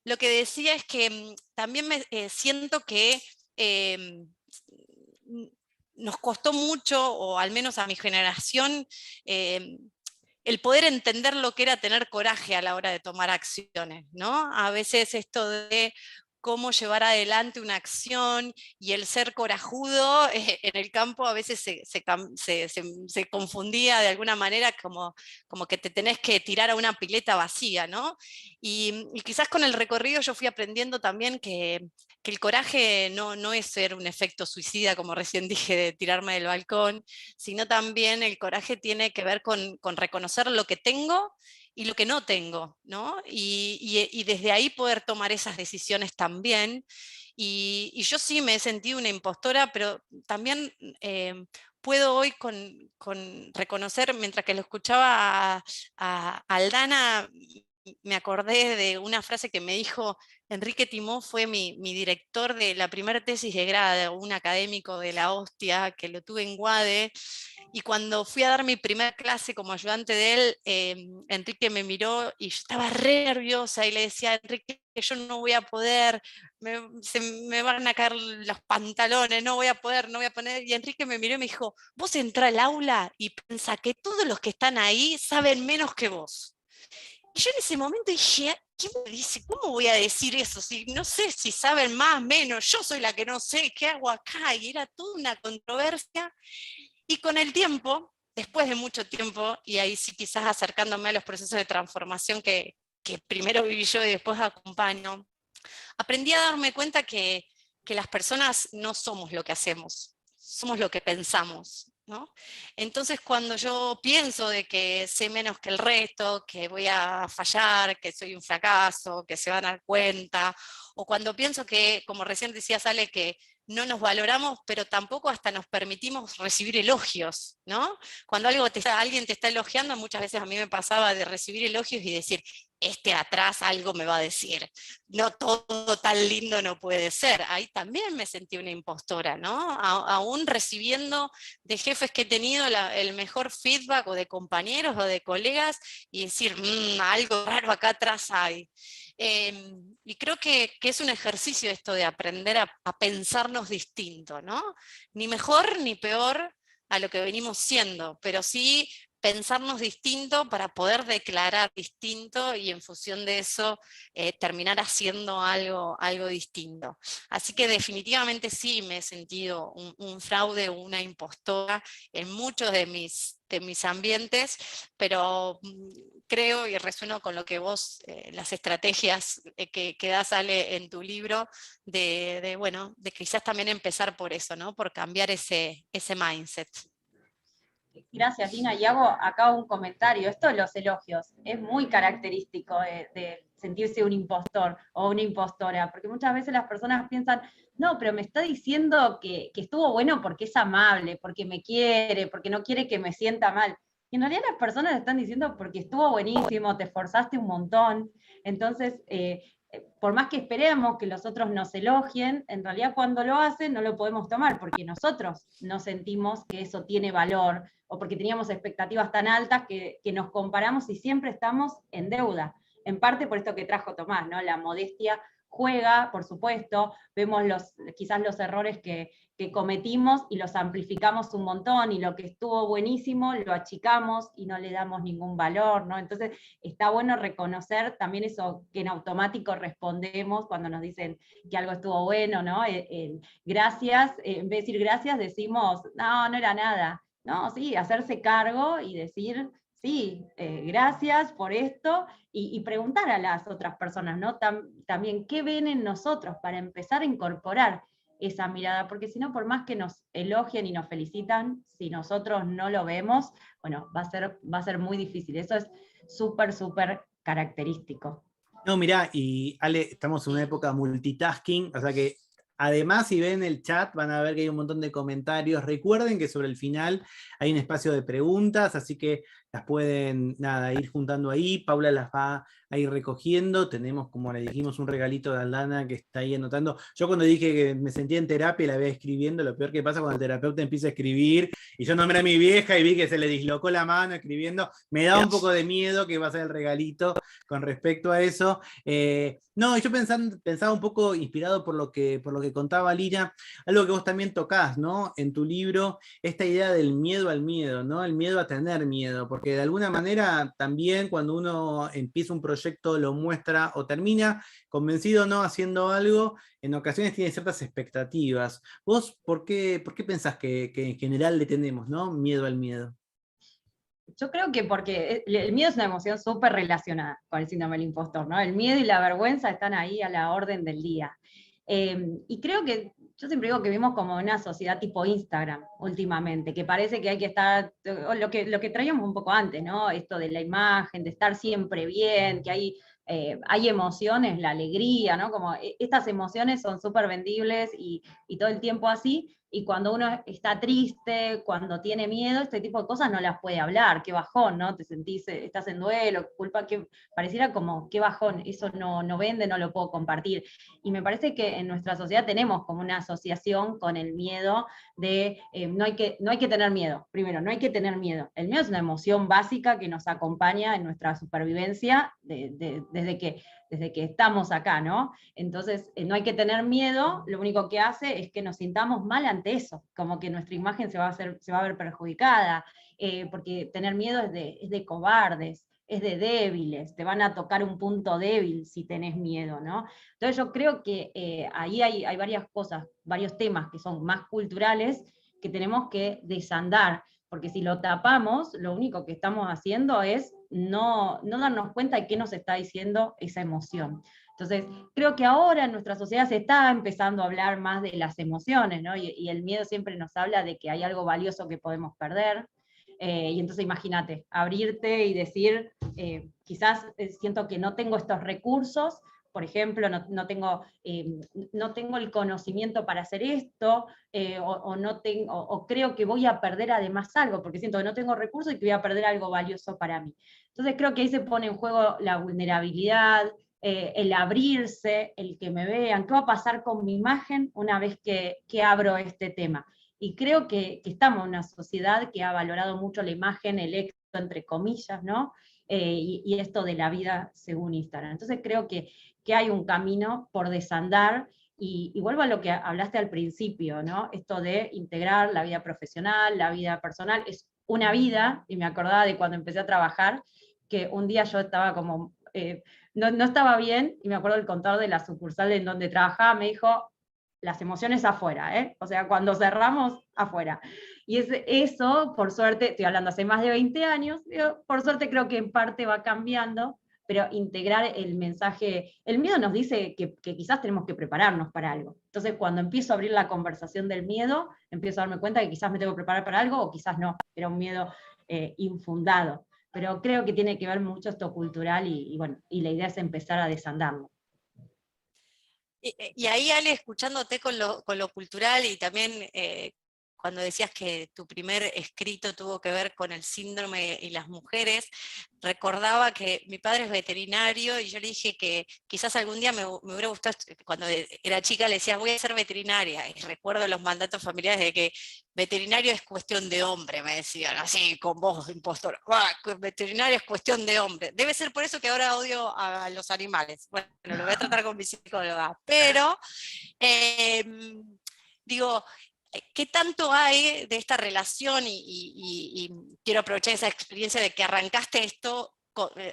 Lo que decía es que también siento que nos costó mucho, o al menos a mi generación, el poder entender lo que era tener coraje a la hora de tomar acciones, ¿no? A veces esto de cómo llevar adelante una acción y el ser corajudo en el campo a veces se confundía de alguna manera como que te tenés que tirar a una pileta vacía, ¿no? Y quizás con el recorrido yo fui aprendiendo también que el coraje no es ser un efecto suicida, como recién dije, de tirarme del balcón, sino también el coraje tiene que ver con reconocer lo que tengo y lo que no tengo, ¿no? Y desde ahí poder tomar esas decisiones también. Y yo sí me he sentido una impostora, pero también puedo hoy con reconocer, mientras que lo escuchaba a Aldana, me acordé de una frase que me dijo Enrique Timó, fue mi director de la primera tesis de grado, un académico de la hostia, que lo tuve en UADE, y cuando fui a dar mi primera clase como ayudante de él, Enrique me miró y yo estaba re nerviosa y le decía, Enrique, que yo no voy a poder, se me van a caer los pantalones, no voy a poder, no voy a poner. Y Enrique me miró y me dijo, vos entrá al aula y pensá que todos los que están ahí saben menos que vos. Y yo en ese momento dije, ¿qué me dice? ¿Cómo voy a decir eso? Si no sé si saben más, menos, yo soy la que no sé, ¿qué hago acá? Y era toda una controversia. Y con el tiempo, después de mucho tiempo, y ahí sí quizás acercándome a los procesos de transformación que primero viví yo y después acompaño, aprendí a darme cuenta que las personas no somos lo que hacemos, somos lo que pensamos. ¿no? Entonces cuando yo pienso de que sé menos que el resto, que voy a fallar, que soy un fracaso, que se van a dar cuenta, o cuando pienso que, como recién decía Sale, que no nos valoramos, pero tampoco hasta nos permitimos recibir elogios, ¿no? Cuando alguien te está elogiando, muchas veces a mí me pasaba de recibir elogios y decir, atrás algo me va a decir, no todo tan lindo no puede ser. Ahí también me sentí una impostora, ¿no? Aún recibiendo de jefes que he tenido el mejor feedback, o de compañeros o de colegas, y decir, algo raro acá atrás hay. Y creo que es un ejercicio esto de aprender a pensarnos distinto, ¿no? Ni mejor ni peor a lo que venimos siendo, pero sí pensarnos distinto para poder declarar distinto y en función de eso terminar haciendo algo distinto. Así que definitivamente sí me he sentido un fraude, una impostora en muchos de mis ambientes, pero creo y resueno con lo que vos, las estrategias que das, Ale, en tu libro, de quizás también empezar por eso, ¿no? Por cambiar ese mindset. Gracias, Lina. Y hago acá un comentario. Esto de los elogios es muy característico de sentirse un impostor o una impostora, porque muchas veces las personas piensan, no, pero me está diciendo que estuvo bueno porque es amable, porque me quiere, porque no quiere que me sienta mal. Y en realidad las personas están diciendo porque estuvo buenísimo, te esforzaste un montón. Entonces, por más que esperemos que los otros nos elogien, en realidad cuando lo hacen no lo podemos tomar, porque nosotros no sentimos que eso tiene valor, o porque teníamos expectativas tan altas que nos comparamos y siempre estamos en deuda. En parte por esto que trajo Tomás, ¿no? La modestia juega, por supuesto, vemos quizás los errores que cometimos y los amplificamos un montón, y lo que estuvo buenísimo lo achicamos y no le damos ningún valor, ¿no? Entonces está bueno reconocer también eso que en automático respondemos cuando nos dicen que algo estuvo bueno, ¿no? Gracias, en vez de decir gracias decimos, no era nada. No, sí, hacerse cargo y decir, sí, gracias por esto, y preguntar a las otras personas, ¿no? También, ¿qué ven en nosotros para empezar a incorporar esa mirada? Porque si no, por más que nos elogien y nos felicitan, si nosotros no lo vemos, bueno, va a ser muy difícil. Eso es súper, súper característico. No, mirá, y Ale, estamos en una época multitasking, o sea que además, si ven el chat, van a ver que hay un montón de comentarios. Recuerden que sobre el final hay un espacio de preguntas, así que las pueden ir juntando ahí. Paula las va a ir recogiendo. Tenemos, como le dijimos, un regalito de Aldana que está ahí anotando. Yo cuando dije que me sentía en terapia, la veía escribiendo. Lo peor que pasa cuando el terapeuta empieza a escribir, y yo nombré a mi vieja y vi que se le dislocó la mano escribiendo. Me da un poco de miedo que va a ser el regalito con respecto a eso. No, yo pensaba un poco inspirado por lo que contaba Lina, algo que vos también tocás, ¿no? En tu libro, esta idea del miedo al miedo, ¿no? El miedo a tener miedo, porque de alguna manera también cuando uno empieza un proyecto, lo muestra o termina convencido, ¿no? Haciendo algo, en ocasiones tiene ciertas expectativas. ¿Vos por qué pensás que en general le tenemos, ¿no? Miedo al miedo? Yo creo que porque el miedo es una emoción súper relacionada con el síndrome del impostor, ¿no? El miedo y la vergüenza están ahí a la orden del día. Y creo que, yo siempre digo que vivimos como una sociedad tipo Instagram últimamente, que parece que hay que estar, lo que traíamos un poco antes, ¿no? Esto de la imagen, de estar siempre bien, que hay emociones, la alegría, ¿no? Como estas emociones son súper vendibles y todo el tiempo así. Y cuando uno está triste, cuando tiene miedo, este tipo de cosas no las puede hablar, qué bajón, ¿no? Te sentís, estás en duelo, culpa, que pareciera como, qué bajón, eso no vende, no lo puedo compartir. Y me parece que en nuestra sociedad tenemos como una asociación con el miedo de no hay que tener miedo. Primero, no hay que tener miedo. El miedo es una emoción básica que nos acompaña en nuestra supervivencia desde que estamos acá, ¿no? Entonces, no hay que tener miedo, lo único que hace es que nos sintamos mal ante eso, como que nuestra imagen se va a ver perjudicada, porque tener miedo es de cobardes, es de débiles, te van a tocar un punto débil si tenés miedo, ¿no? Entonces yo creo que ahí hay varias cosas, varios temas que son más culturales que tenemos que desandar, porque si lo tapamos, lo único que estamos haciendo es no darnos cuenta de qué nos está diciendo esa emoción. Entonces, creo que ahora en nuestra sociedad se está empezando a hablar más de las emociones, ¿no? Y el miedo siempre nos habla de que hay algo valioso que podemos perder. Y entonces imagínate, abrirte y decir, quizás siento que no tengo estos recursos, por ejemplo, no tengo el conocimiento para hacer esto, o creo que voy a perder además algo, porque siento que no tengo recursos y que voy a perder algo valioso para mí. Entonces creo que ahí se pone en juego la vulnerabilidad, el abrirse, el que me vean, qué va a pasar con mi imagen una vez que abro este tema. Y creo que estamos en una sociedad que ha valorado mucho la imagen, el éxito, entre comillas, ¿no? Y esto de la vida según Instagram. Entonces creo que hay un camino por desandar, y vuelvo a lo que hablaste al principio, ¿no? Esto de integrar la vida profesional, la vida personal, es una vida, y me acordaba de cuando empecé a trabajar, que un día yo estaba como, no estaba bien, y me acuerdo del contador de la sucursal en donde trabajaba, me dijo, las emociones afuera, ¿eh? O sea, cuando cerramos, afuera. Y eso, por suerte, estoy hablando hace más de 20 años, por suerte creo que en parte va cambiando, pero integrar el mensaje, el miedo nos dice que quizás tenemos que prepararnos para algo. Entonces, cuando empiezo a abrir la conversación del miedo, empiezo a darme cuenta que quizás me tengo que preparar para algo, o quizás no, era un miedo infundado. Pero creo que tiene que ver mucho esto cultural, y bueno, y la idea es empezar a desandarlo. Y ahí, Ale, escuchándote con lo cultural, y también cuando decías que tu primer escrito tuvo que ver con el síndrome y las mujeres, recordaba que mi padre es veterinario, y yo le dije que quizás algún día me hubiera gustado, cuando era chica le decía, voy a ser veterinaria, y recuerdo los mandatos familiares de que veterinario es cuestión de hombre, me decían, así con voz impostora, veterinario es cuestión de hombre. Debe ser por eso que ahora odio a los animales. Bueno, lo voy a tratar con mi psicóloga, pero digo, ¿qué tanto hay de esta relación? Y quiero aprovechar esa experiencia de que arrancaste esto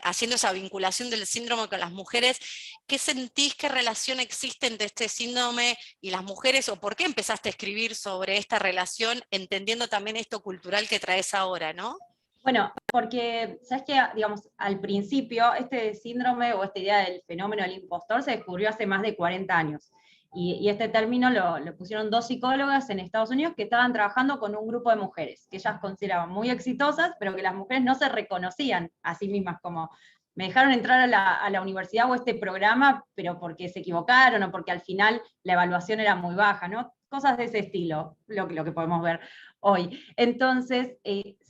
haciendo esa vinculación del síndrome con las mujeres. ¿Qué sentís, qué relación existe entre este síndrome y las mujeres, o por qué empezaste a escribir sobre esta relación, entendiendo también esto cultural que traes ahora, ¿no? Bueno, porque, ¿sabes qué? Digamos, al principio, este síndrome o esta idea del fenómeno del impostor se descubrió hace más de 40 años. Y este término lo pusieron 2 psicólogas en Estados Unidos que estaban trabajando con un grupo de mujeres, que ellas consideraban muy exitosas, pero que las mujeres no se reconocían a sí mismas como, me dejaron entrar a la universidad o este programa, pero porque se equivocaron, o porque al final la evaluación era muy baja, ¿no? Cosas de ese estilo, lo que podemos ver hoy. Entonces,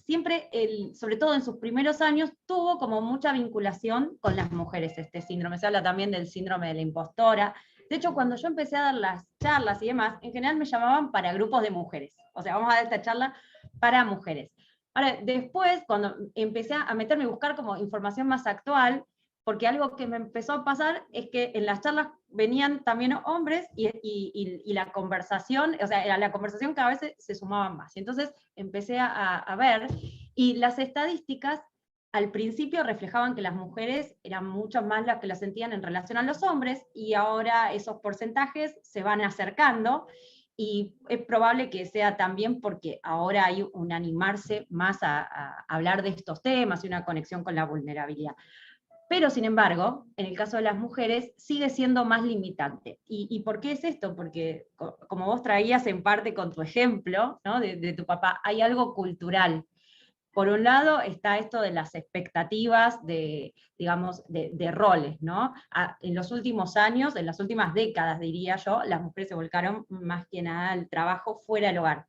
siempre, sobre todo en sus primeros años, tuvo como mucha vinculación con las mujeres este síndrome. Se habla también del síndrome de la impostora. De hecho, cuando yo empecé a dar las charlas y demás, en general me llamaban para grupos de mujeres. O sea, vamos a dar esta charla para mujeres. Ahora, después, cuando empecé a meterme y buscar como información más actual, porque algo que me empezó a pasar es que en las charlas venían también hombres, y la conversación, o sea, la conversación cada vez se sumaban más. Y entonces empecé a ver, y las estadísticas al principio reflejaban que las mujeres eran mucho más las que las sentían en relación a los hombres, y ahora esos porcentajes se van acercando, y es probable que sea también porque ahora hay un animarse más a hablar de estos temas y una conexión con la vulnerabilidad. Pero, sin embargo, en el caso de las mujeres, sigue siendo más limitante. ¿Y por qué es esto? Porque, como vos traías en parte con tu ejemplo, ¿no? de tu papá, hay algo cultural. Por un lado está esto de las expectativas digamos, de roles, ¿no? En los últimos años, en las últimas décadas, diría yo, las mujeres se volcaron más que nada al trabajo fuera del hogar.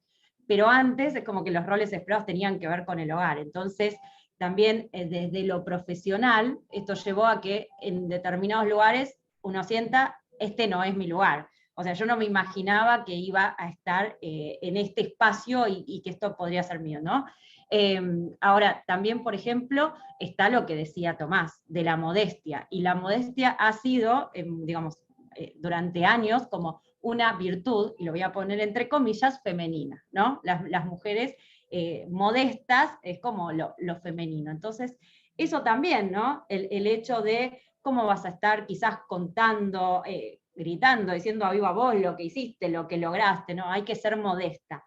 Pero antes es como que los roles esperados tenían que ver con el hogar. Entonces, también desde lo profesional, esto llevó a que en determinados lugares uno sienta, este no es mi lugar. O sea, yo no me imaginaba que iba a estar en este espacio, y que esto podría ser mío, ¿no? Ahora, también, por ejemplo, está lo que decía Tomás, de la modestia. Y la modestia ha sido, digamos, durante años como una virtud, y lo voy a poner entre comillas, femenina, ¿no? Las mujeres modestas es como lo femenino. Entonces, eso también, ¿no? El hecho de cómo vas a estar quizás contando, gritando, diciendo a viva voz lo que hiciste, lo que lograste, ¿no? Hay que ser modesta.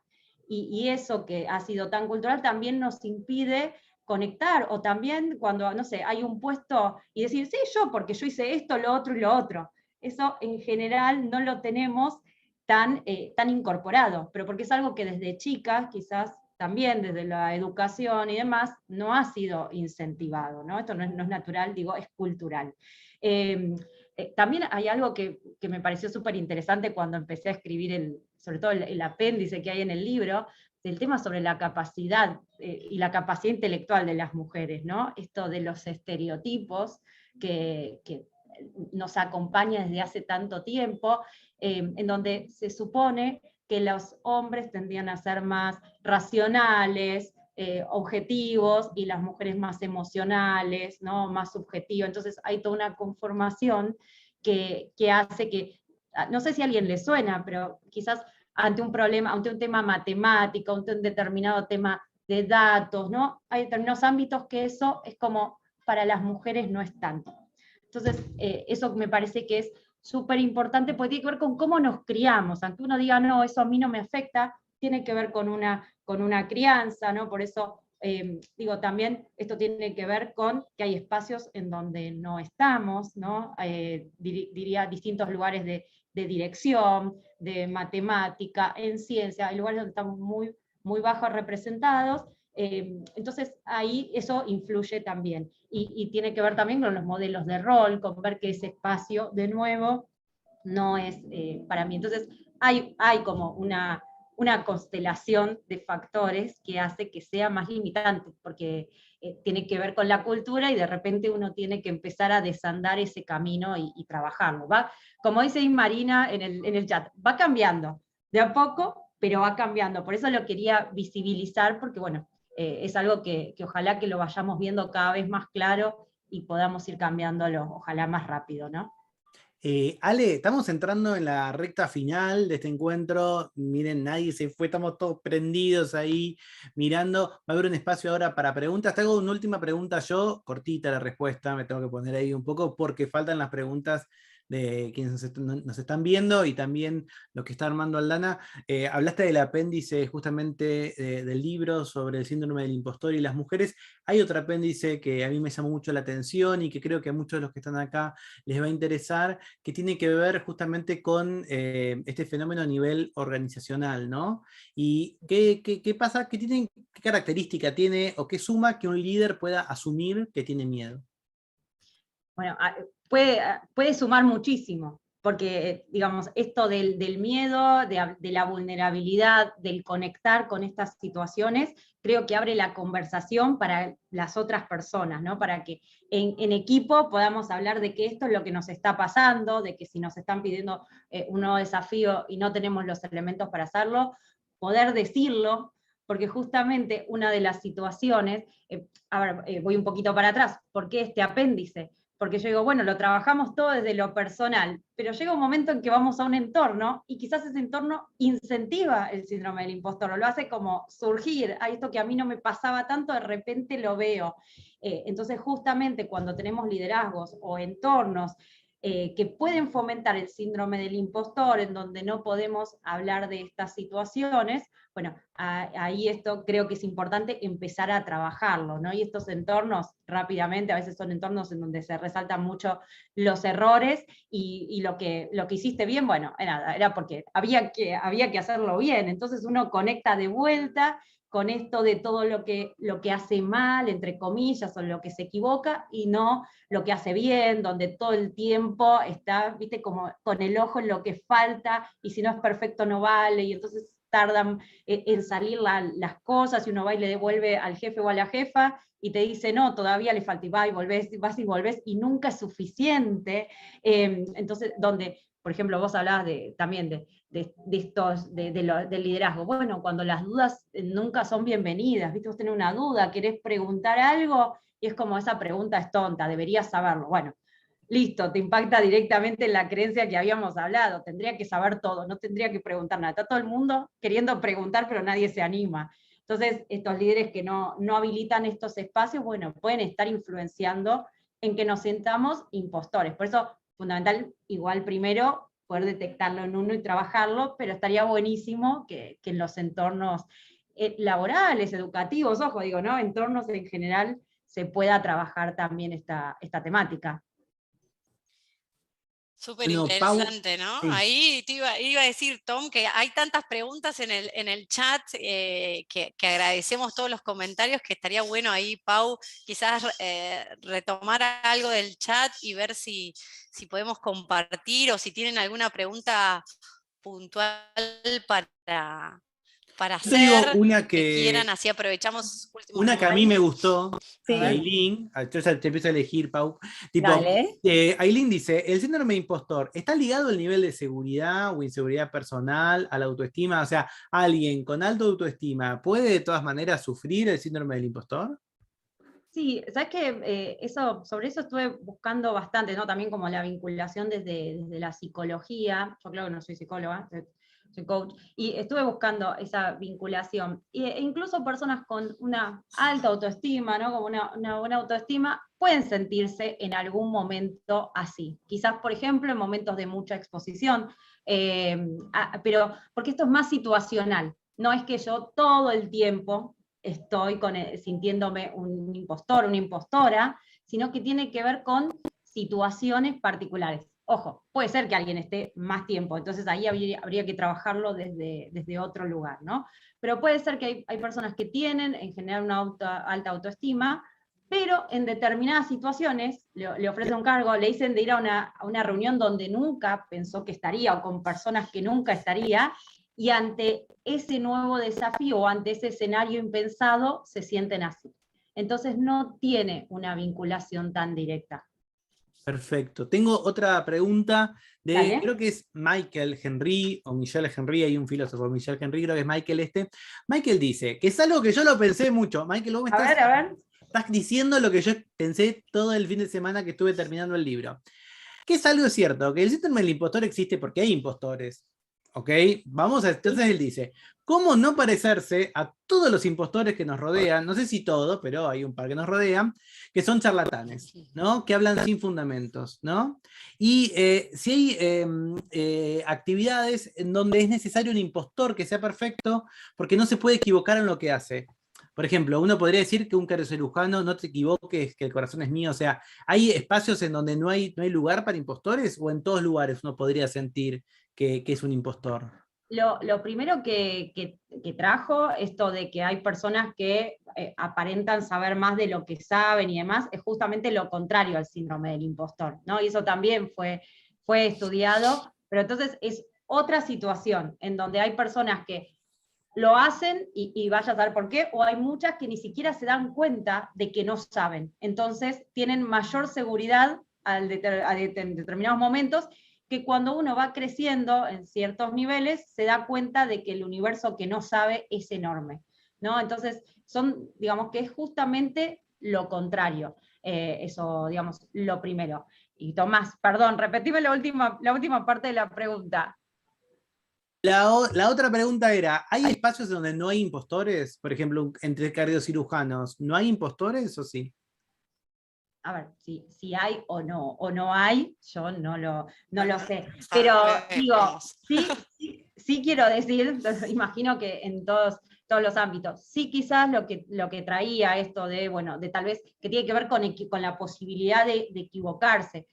Y eso que ha sido tan cultural también nos impide conectar, o también cuando, no sé, hay un puesto y decir, sí, yo, porque yo hice esto, lo otro y lo otro. Eso en general no lo tenemos tan incorporado, pero porque es algo que desde chicas, quizás también desde la educación y demás, no ha sido incentivado, ¿no? Esto no es natural, digo, es cultural. También hay algo que me pareció súper interesante cuando empecé a escribir, sobre todo el apéndice que hay en el libro, del tema sobre la capacidad y la capacidad intelectual de las mujeres, ¿no? Esto de los estereotipos que nos acompaña desde hace tanto tiempo, en donde se supone que los hombres tendrían a ser más racionales, objetivos, y las mujeres más emocionales, ¿no? Más subjetivas. Entonces hay toda una conformación que hace que, no sé si a alguien le suena, pero quizás ante un problema, ante un tema matemático, ante un determinado tema de datos, ¿no? Hay determinados ámbitos que eso es como para las mujeres no es tanto. Entonces, eso me parece que es súper importante, porque tiene que ver con cómo nos criamos. Aunque uno diga, no, eso a mí no me afecta, tiene que ver con una crianza, ¿no? Por eso, digo, también esto tiene que ver con que hay espacios en donde no estamos, ¿no? Diría distintos lugares de dirección, de matemática, en ciencia, hay lugares donde estamos muy, muy bajos representados. Entonces ahí eso influye también, y tiene que ver también con los modelos de rol, con ver que ese espacio, de nuevo, no es para mí. Entonces hay como una constelación de factores que hace que sea más limitante, porque tiene que ver con la cultura, y de repente uno tiene que empezar a desandar ese camino y trabajarlo. ¿Va? Como dice Marina en el chat, va cambiando, de a poco, pero va cambiando. Por eso lo quería visibilizar, porque bueno, es algo que ojalá que lo vayamos viendo cada vez más claro y podamos ir cambiándolo, ojalá más rápido, ¿no? Ale, estamos entrando en la recta final de este encuentro. Miren, nadie se fue, estamos todos prendidos ahí mirando. Va a haber un espacio ahora para preguntas. Te hago una última pregunta yo, cortita la respuesta, me tengo que poner ahí un poco porque faltan las preguntas de quienes nos están viendo y también lo que está armando Aldana. Hablaste del apéndice justamente del libro sobre el síndrome del impostor y las mujeres. Hay otro apéndice que a mí me llamó mucho la atención y que creo que a muchos de los que están acá les va a interesar, que tiene que ver justamente con este fenómeno a nivel organizacional, ¿no? Y qué pasa, qué característica tiene o qué suma que un líder pueda asumir que tiene miedo. Bueno, puede sumar muchísimo, porque, digamos, esto del miedo, de la vulnerabilidad, del conectar con estas situaciones, creo que abre la conversación para las otras personas, ¿no? Para que en equipo podamos hablar de que esto es lo que nos está pasando, de que si nos están pidiendo un nuevo desafío y no tenemos los elementos para hacerlo, poder decirlo, porque justamente una de las situaciones, voy un poquito para atrás, ¿por qué este apéndice? Porque yo digo, bueno, lo trabajamos todo desde lo personal, pero llega un momento en que vamos a un entorno y quizás ese entorno incentiva el síndrome del impostor, o lo hace como surgir, esto que a mí no me pasaba tanto, de repente lo veo. Entonces justamente cuando tenemos liderazgos o entornos que pueden fomentar el síndrome del impostor, en donde no podemos hablar de estas situaciones, bueno, ahí esto creo que es importante empezar a trabajarlo, ¿no? Y estos entornos, rápidamente, a veces son entornos en donde se resaltan mucho los errores, y lo que hiciste bien, bueno, era porque había que hacerlo bien, entonces uno conecta de vuelta con esto de todo lo que hace mal, entre comillas, o lo que se equivoca, y no lo que hace bien, donde todo el tiempo está, viste, como con el ojo en lo que falta, y si no es perfecto no vale, y entonces tardan en salir las cosas, y uno va y le devuelve al jefe o a la jefa, y te dice, no, todavía le falta, y vas y volvés, y nunca es suficiente. Entonces, donde, por ejemplo, vos hablabas también de del liderazgo. Bueno, cuando las dudas nunca son bienvenidas, ¿viste? Vos tenés una duda, querés preguntar algo, y es como, esa pregunta es tonta, deberías saberlo. Bueno, listo, te impacta directamente en la creencia que habíamos hablado, tendría que saber todo, no tendría que preguntar nada. Está todo el mundo queriendo preguntar, pero nadie se anima. Entonces, estos líderes que no habilitan estos espacios, bueno, pueden estar influenciando en que nos sintamos impostores. Por eso, fundamental, igual primero, poder detectarlo en uno y trabajarlo, pero estaría buenísimo que en los entornos laborales, educativos, ojo, digo, ¿no? Entornos en general se pueda trabajar también esta temática. Súper Bueno, Pau, interesante, ¿no? sí. Ahí te iba a decir, Tom, que hay tantas preguntas en el chat que agradecemos todos los comentarios, que estaría bueno ahí, Pau, quizás retomar algo del chat y ver si podemos compartir o si tienen alguna pregunta puntual para Yo te digo hacer, una que quieran, así aprovechamos últimos Una que a mí me gustó, Sí. Aileen, yo ya te empiezo a elegir, Pau. Tipo, Dale. Aileen dice, ¿el síndrome de impostor está ligado al nivel de seguridad o inseguridad personal, a la autoestima? O sea, ¿alguien con alta autoestima puede de todas maneras sufrir el síndrome del impostor? Sí, sabes que sobre eso estuve buscando bastante, ¿no? También como la vinculación desde la psicología. Yo claro que no soy psicóloga, soy coach, y estuve buscando esa vinculación. E incluso personas con una alta autoestima, ¿no? Como una buena autoestima, pueden sentirse en algún momento así. Quizás, por ejemplo, en momentos de mucha exposición, pero porque esto es más situacional. No es que yo todo el tiempo estoy sintiéndome un impostor, una impostora, sino que tiene que ver con situaciones particulares. Ojo, puede ser que alguien esté más tiempo, entonces ahí habría que trabajarlo desde otro lugar, ¿no? Pero puede ser que hay personas que tienen en general una alta autoestima, pero en determinadas situaciones le ofrecen un cargo, le dicen de ir a una reunión donde nunca pensó que estaría, o con personas que nunca estaría, y ante ese nuevo desafío o ante ese escenario impensado se sienten así. Entonces no tiene una vinculación tan directa. Perfecto. Tengo otra pregunta Dale. creo que es Michael Henry, o Michel Henry, hay un filósofo, Michel Henry, creo que es Michael este. Michael dice, que es algo que yo lo pensé mucho. Michael, vos me estás diciendo lo que yo pensé todo el fin de semana que estuve terminando el libro. Que es algo cierto, que el síndrome del impostor existe porque hay impostores. ¿Ok? Entonces él dice, ¿cómo no parecerse a todos los impostores que nos rodean? No sé si todos, pero hay un par que nos rodean, que son charlatanes, ¿no? Que hablan sin fundamentos, ¿no? Y si hay actividades en donde es necesario un impostor que sea perfecto, porque no se puede equivocar en lo que hace. Por ejemplo, uno podría decir que un cardiocirujano, no te equivoques, que el corazón es mío. O sea, ¿hay espacios en donde no hay lugar para impostores o en todos lugares uno podría sentir que es un impostor? Lo primero que trajo, esto de que hay personas que aparentan saber más de lo que saben y demás, es justamente lo contrario al síndrome del impostor, ¿no? Y eso también fue estudiado, pero entonces es otra situación en donde hay personas que lo hacen y vaya a saber por qué, o hay muchas que ni siquiera se dan cuenta de que no saben. Entonces tienen mayor seguridad en determinados momentos, que cuando uno va creciendo en ciertos niveles se da cuenta de que el universo que no sabe es enorme, ¿no? Entonces digamos que es justamente lo contrario, eso, digamos, lo primero. Y Tomás, perdón, repetime la última parte de la pregunta. La otra pregunta era, ¿hay espacios donde no hay impostores? Por ejemplo, entre cardiocirujanos, ¿no hay impostores o sí? A ver, si hay o no hay, yo no lo sé. Pero digo, sí quiero decir, imagino que en todos los ámbitos, sí quizás lo que traía esto de tal vez, que tiene que ver con la posibilidad de equivocarse,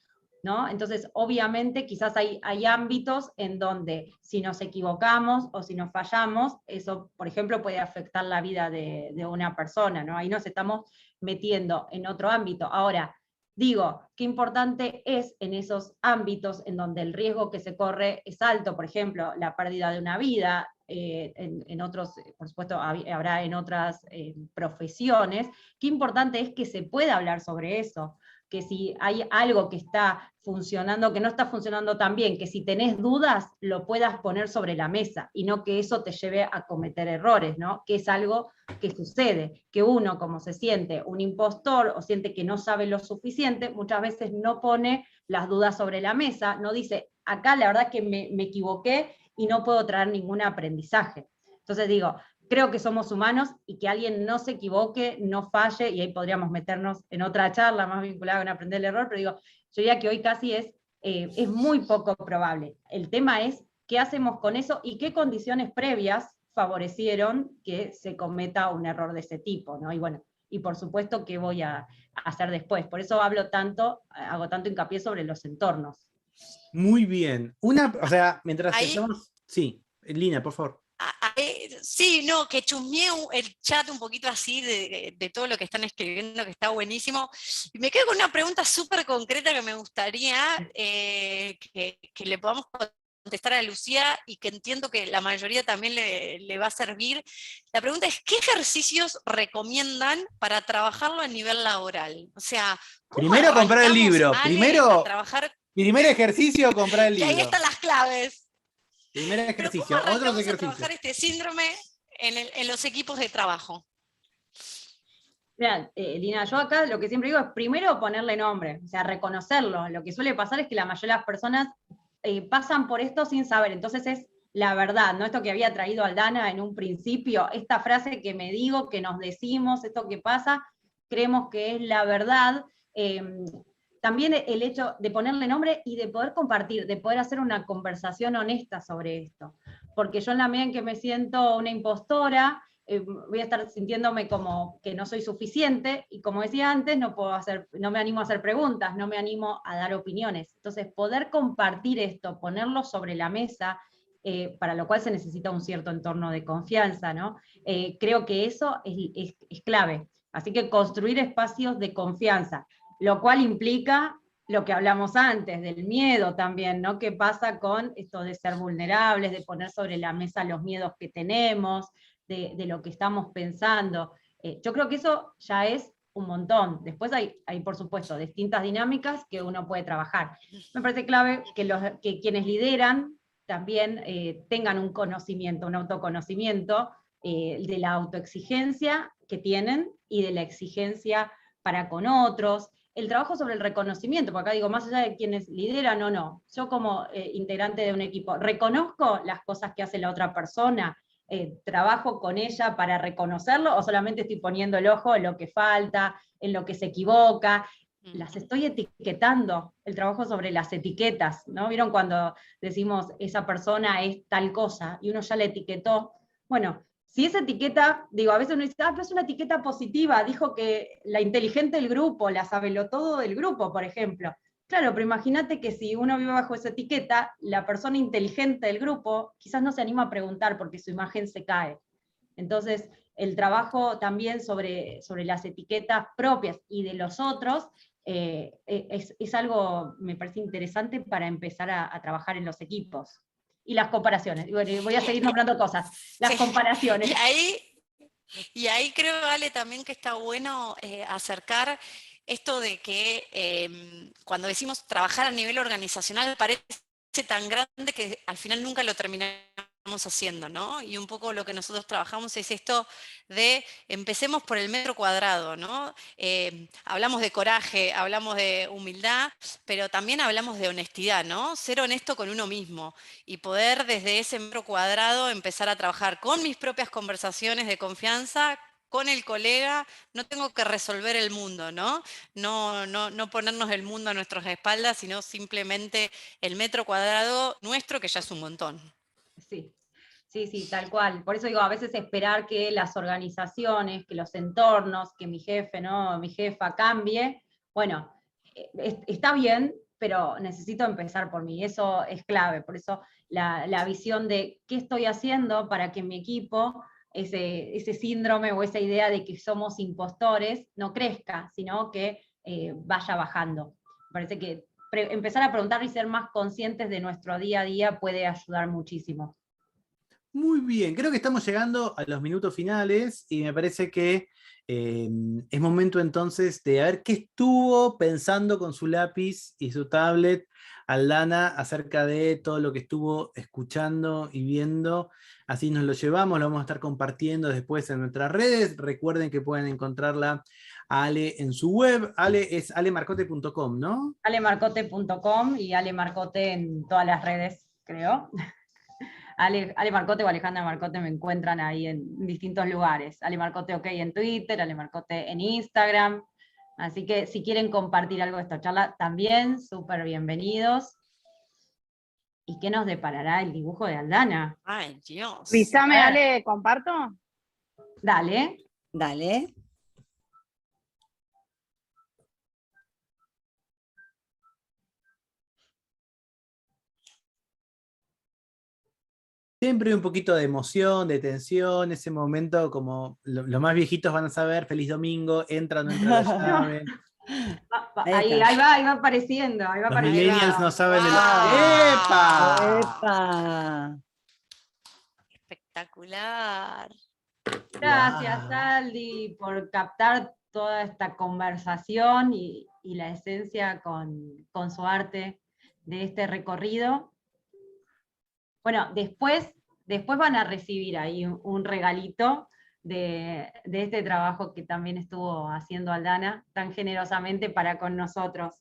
¿no? Entonces, obviamente, quizás hay ámbitos en donde si nos equivocamos o si nos fallamos, eso, por ejemplo, puede afectar la vida de una persona, ¿no? Ahí nos estamos metiendo en otro ámbito. Ahora, digo, qué importante es en esos ámbitos en donde el riesgo que se corre es alto, por ejemplo, la pérdida de una vida, en otros, por supuesto, habrá en otras profesiones, qué importante es que se pueda hablar sobre eso, que si hay algo que está funcionando, que no está funcionando tan bien, que si tenés dudas, lo puedas poner sobre la mesa, y no que eso te lleve a cometer errores, ¿no? Que es algo que sucede, que uno, como se siente un impostor, o siente que no sabe lo suficiente, muchas veces no pone las dudas sobre la mesa, no dice, acá la verdad que me equivoqué, y no puedo traer ningún aprendizaje. Entonces digo, creo que somos humanos y que alguien no se equivoque, no falle, y ahí podríamos meternos en otra charla más vinculada con aprender el error, pero digo, yo diría que hoy casi es muy poco probable. El tema es qué hacemos con eso y qué condiciones previas favorecieron que se cometa un error de ese tipo, ¿no? Y bueno, y por supuesto, ¿qué voy a hacer después? Por eso hago tanto hincapié sobre los entornos. Muy bien. O sea, mientras Ahí- estamos... Sí, Lina, por favor. Sí, no, que chusmeé el chat un poquito así de todo lo que están escribiendo, que está buenísimo. Y me quedo con una pregunta súper concreta que me gustaría que le podamos contestar a Lucía y que entiendo que la mayoría también le va a servir. La pregunta es, ¿qué ejercicios recomiendan para trabajarlo a nivel laboral? O sea, ¿cómo Primero comprar el arrancamos, libro. Ale, a trabajar? Primer ejercicio, comprar el Que ahí libro. están las claves. Primer Pero ejercicio. ¿cómo Otros arrancamos a ejercicios. trabajar este síndrome en los equipos de trabajo? Mirá, Lina, yo acá lo que siempre digo es primero ponerle nombre, o sea, reconocerlo. Lo que suele pasar es que la mayoría de las personas pasan por esto sin saber, entonces es la verdad, ¿no? Esto que había traído Aldana en un principio, esta frase que me digo, que nos decimos, esto que pasa, creemos que es la verdad. También el hecho de ponerle nombre y de poder compartir, de poder hacer una conversación honesta sobre esto. Porque yo en la medida en que me siento una impostora, voy a estar sintiéndome como que no soy suficiente, y como decía antes, no me animo a hacer preguntas, no me animo a dar opiniones. Entonces, poder compartir esto, ponerlo sobre la mesa, para lo cual se necesita un cierto entorno de confianza, ¿no? Creo que eso es clave. Así que construir espacios de confianza, lo cual implica lo que hablamos antes, del miedo también, ¿no? ¿Qué pasa con esto de ser vulnerables, de poner sobre la mesa los miedos que tenemos, de lo que estamos pensando? Yo creo que eso ya es un montón. Después hay, por supuesto, distintas dinámicas que uno puede trabajar. Me parece clave que quienes lideran también tengan un conocimiento, un autoconocimiento de la autoexigencia que tienen y de la exigencia para con otros. El trabajo sobre el reconocimiento, porque acá digo, más allá de quienes lideran o no, yo como integrante de un equipo, reconozco las cosas que hace la otra persona, trabajo con ella para reconocerlo, o solamente estoy poniendo el ojo en lo que falta, en lo que se equivoca, las estoy etiquetando, el trabajo sobre las etiquetas, ¿no? ¿Vieron cuando decimos esa persona es tal cosa y uno ya la etiquetó? Bueno, si esa etiqueta, digo, a veces uno dice, pero es una etiqueta positiva, dijo que la inteligente del grupo, la sabelotodo del grupo, por ejemplo. Claro, pero imagínate que si uno vive bajo esa etiqueta, la persona inteligente del grupo quizás no se anima a preguntar porque su imagen se cae. Entonces, el trabajo también sobre las etiquetas propias y de los otros es algo, me parece interesante para empezar a trabajar en los equipos. Y las comparaciones. Bueno, voy a seguir nombrando cosas. Las comparaciones. Y ahí creo, Ale, también que está bueno acercar esto de que cuando decimos trabajar a nivel organizacional parece tan grande que al final nunca lo terminamos haciendo, ¿no? Y un poco lo que nosotros trabajamos es esto de empecemos por el metro cuadrado, ¿no? Hablamos de coraje, hablamos de humildad, pero también hablamos de honestidad, ¿no? Ser honesto con uno mismo y poder desde ese metro cuadrado empezar a trabajar con mis propias conversaciones de confianza, con el colega. No tengo que resolver el mundo, ¿no? No ponernos el mundo a nuestras espaldas, sino simplemente el metro cuadrado nuestro, que ya es un montón. Sí, tal cual. Por eso digo, a veces esperar que las organizaciones, que los entornos, que mi jefe, ¿no? Mi jefa cambie, bueno, está bien, pero necesito empezar por mí, eso es clave. Por eso la visión de qué estoy haciendo para que mi equipo, ese síndrome o esa idea de que somos impostores, no crezca, sino que vaya bajando. Parece que empezar a preguntar y ser más conscientes de nuestro día a día puede ayudar muchísimo. Muy bien, creo que estamos llegando a los minutos finales y me parece que es momento entonces de ver qué estuvo pensando con su lápiz y su tablet Aldana acerca de todo lo que estuvo escuchando y viendo. Así nos lo llevamos, lo vamos a estar compartiendo después en nuestras redes. Recuerden que pueden encontrarla a Ale en su web. Ale es alemarcote.com, ¿no? alemarcote.com y Ale Marcote en todas las redes, creo. Ale Marcote o Alejandra Marcote me encuentran ahí en distintos lugares. Ale Marcote OK en Twitter, Ale Marcote en Instagram. Así que si quieren compartir algo de esta charla, también súper bienvenidos. y qué nos deparará el dibujo de Aldana. Ay, Dios. Avísame, Ale, ¿comparto? Dale. Dale. Siempre hay un poquito de emoción, de tensión, ese momento como los más viejitos van a saber, feliz domingo, entra o no entra la llave. Ahí va apareciendo. Ahí va Los apareciendo. millennials no saben de ¡Epa! ¡Epa! Espectacular. Gracias, Wow. Aldi, por captar toda esta conversación y la esencia con su arte de este recorrido. Bueno, después van a recibir ahí un regalito de este trabajo que también estuvo haciendo Aldana tan generosamente para con nosotros.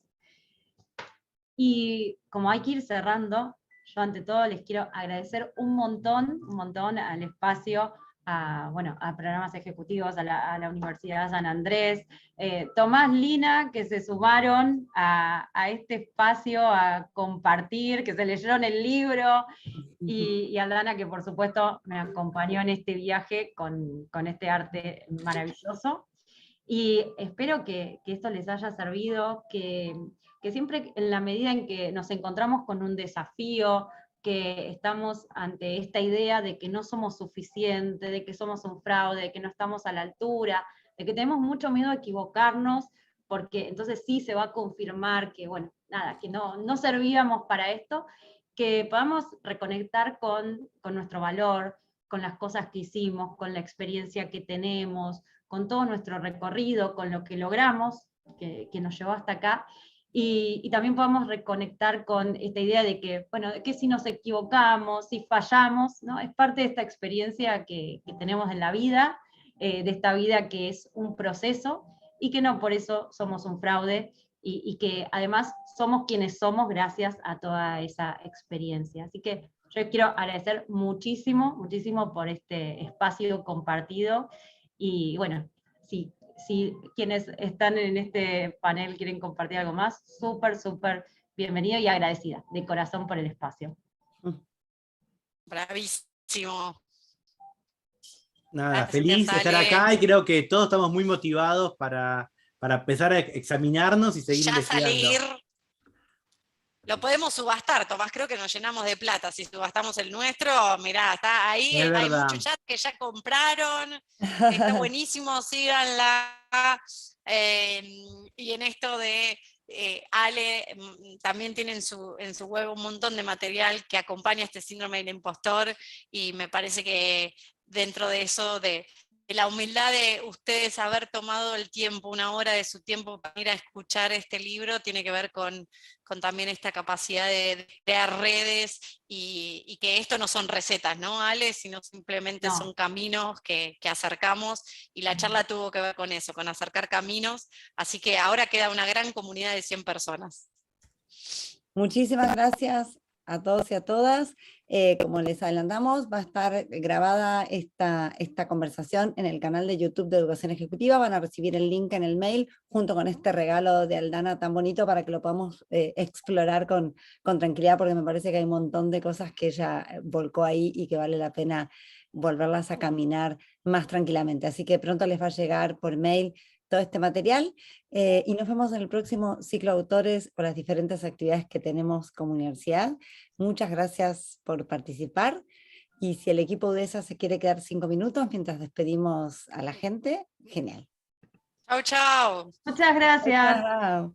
Y como hay que ir cerrando, yo ante todo les quiero agradecer un montón al espacio, a programas ejecutivos, a la Universidad San Andrés, Tomás, Lina, que se sumaron a este espacio a compartir, que se leyeron el libro, y Aldana, que por supuesto me acompañó en este viaje con este arte maravilloso. Y espero que esto les haya servido, que siempre en la medida en que nos encontramos con un desafío, que estamos ante esta idea de que no somos suficientes, de que somos un fraude, de que no estamos a la altura, de que tenemos mucho miedo a equivocarnos, porque entonces sí se va a confirmar que, que no servíamos para esto, que podamos reconectar con nuestro valor, con las cosas que hicimos, con la experiencia que tenemos, con todo nuestro recorrido, con lo que logramos, que nos llevó hasta acá, y también podamos reconectar con esta idea de que, que si nos equivocamos, si fallamos, ¿no? Es parte de esta experiencia que tenemos en la vida, de esta vida que es un proceso, y que no por eso somos un fraude, y que además somos quienes somos gracias a toda esa experiencia. Así que yo quiero agradecer muchísimo por este espacio compartido, y bueno, si quienes están en este panel quieren compartir algo más, súper bienvenido y agradecida de corazón por el espacio. Bravísimo. Nada, Gracias, feliz de estar Ale. acá y creo que todos estamos muy motivados para empezar a examinarnos y seguir Ya investigando. salir. Lo podemos subastar, Tomás, creo que nos llenamos de plata. Si subastamos el nuestro, mirá, está ahí, Es hay verdad. muchos chats que ya compraron, está buenísimo, síganla. Y en esto de Ale, también tiene en su web un montón de material que acompaña este síndrome del impostor, y me parece que dentro de eso, de la humildad de ustedes haber tomado el tiempo, una hora de su tiempo para ir a escuchar este libro, tiene que ver con también esta capacidad de crear redes, y que esto no son recetas, ¿no, Ale? Sino simplemente son caminos que acercamos, y la charla tuvo que ver con eso, con acercar caminos, así que ahora queda una gran comunidad de 100 personas. Muchísimas gracias a todos y a todas. Como les adelantamos, va a estar grabada esta conversación en el canal de YouTube de Educación Ejecutiva. Van a recibir el link en el mail junto con este regalo de Aldana tan bonito para que lo podamos explorar con tranquilidad, porque me parece que hay un montón de cosas que ella volcó ahí y que vale la pena volverlas a caminar más tranquilamente. Así que pronto les va a llegar por mail todo este material, y nos vemos en el próximo ciclo de autores por las diferentes actividades que tenemos como universidad. Muchas gracias por participar, y si el equipo UDESA se quiere quedar 5 minutos mientras despedimos a la gente, genial. Chau, chau. Muchas gracias. Chao.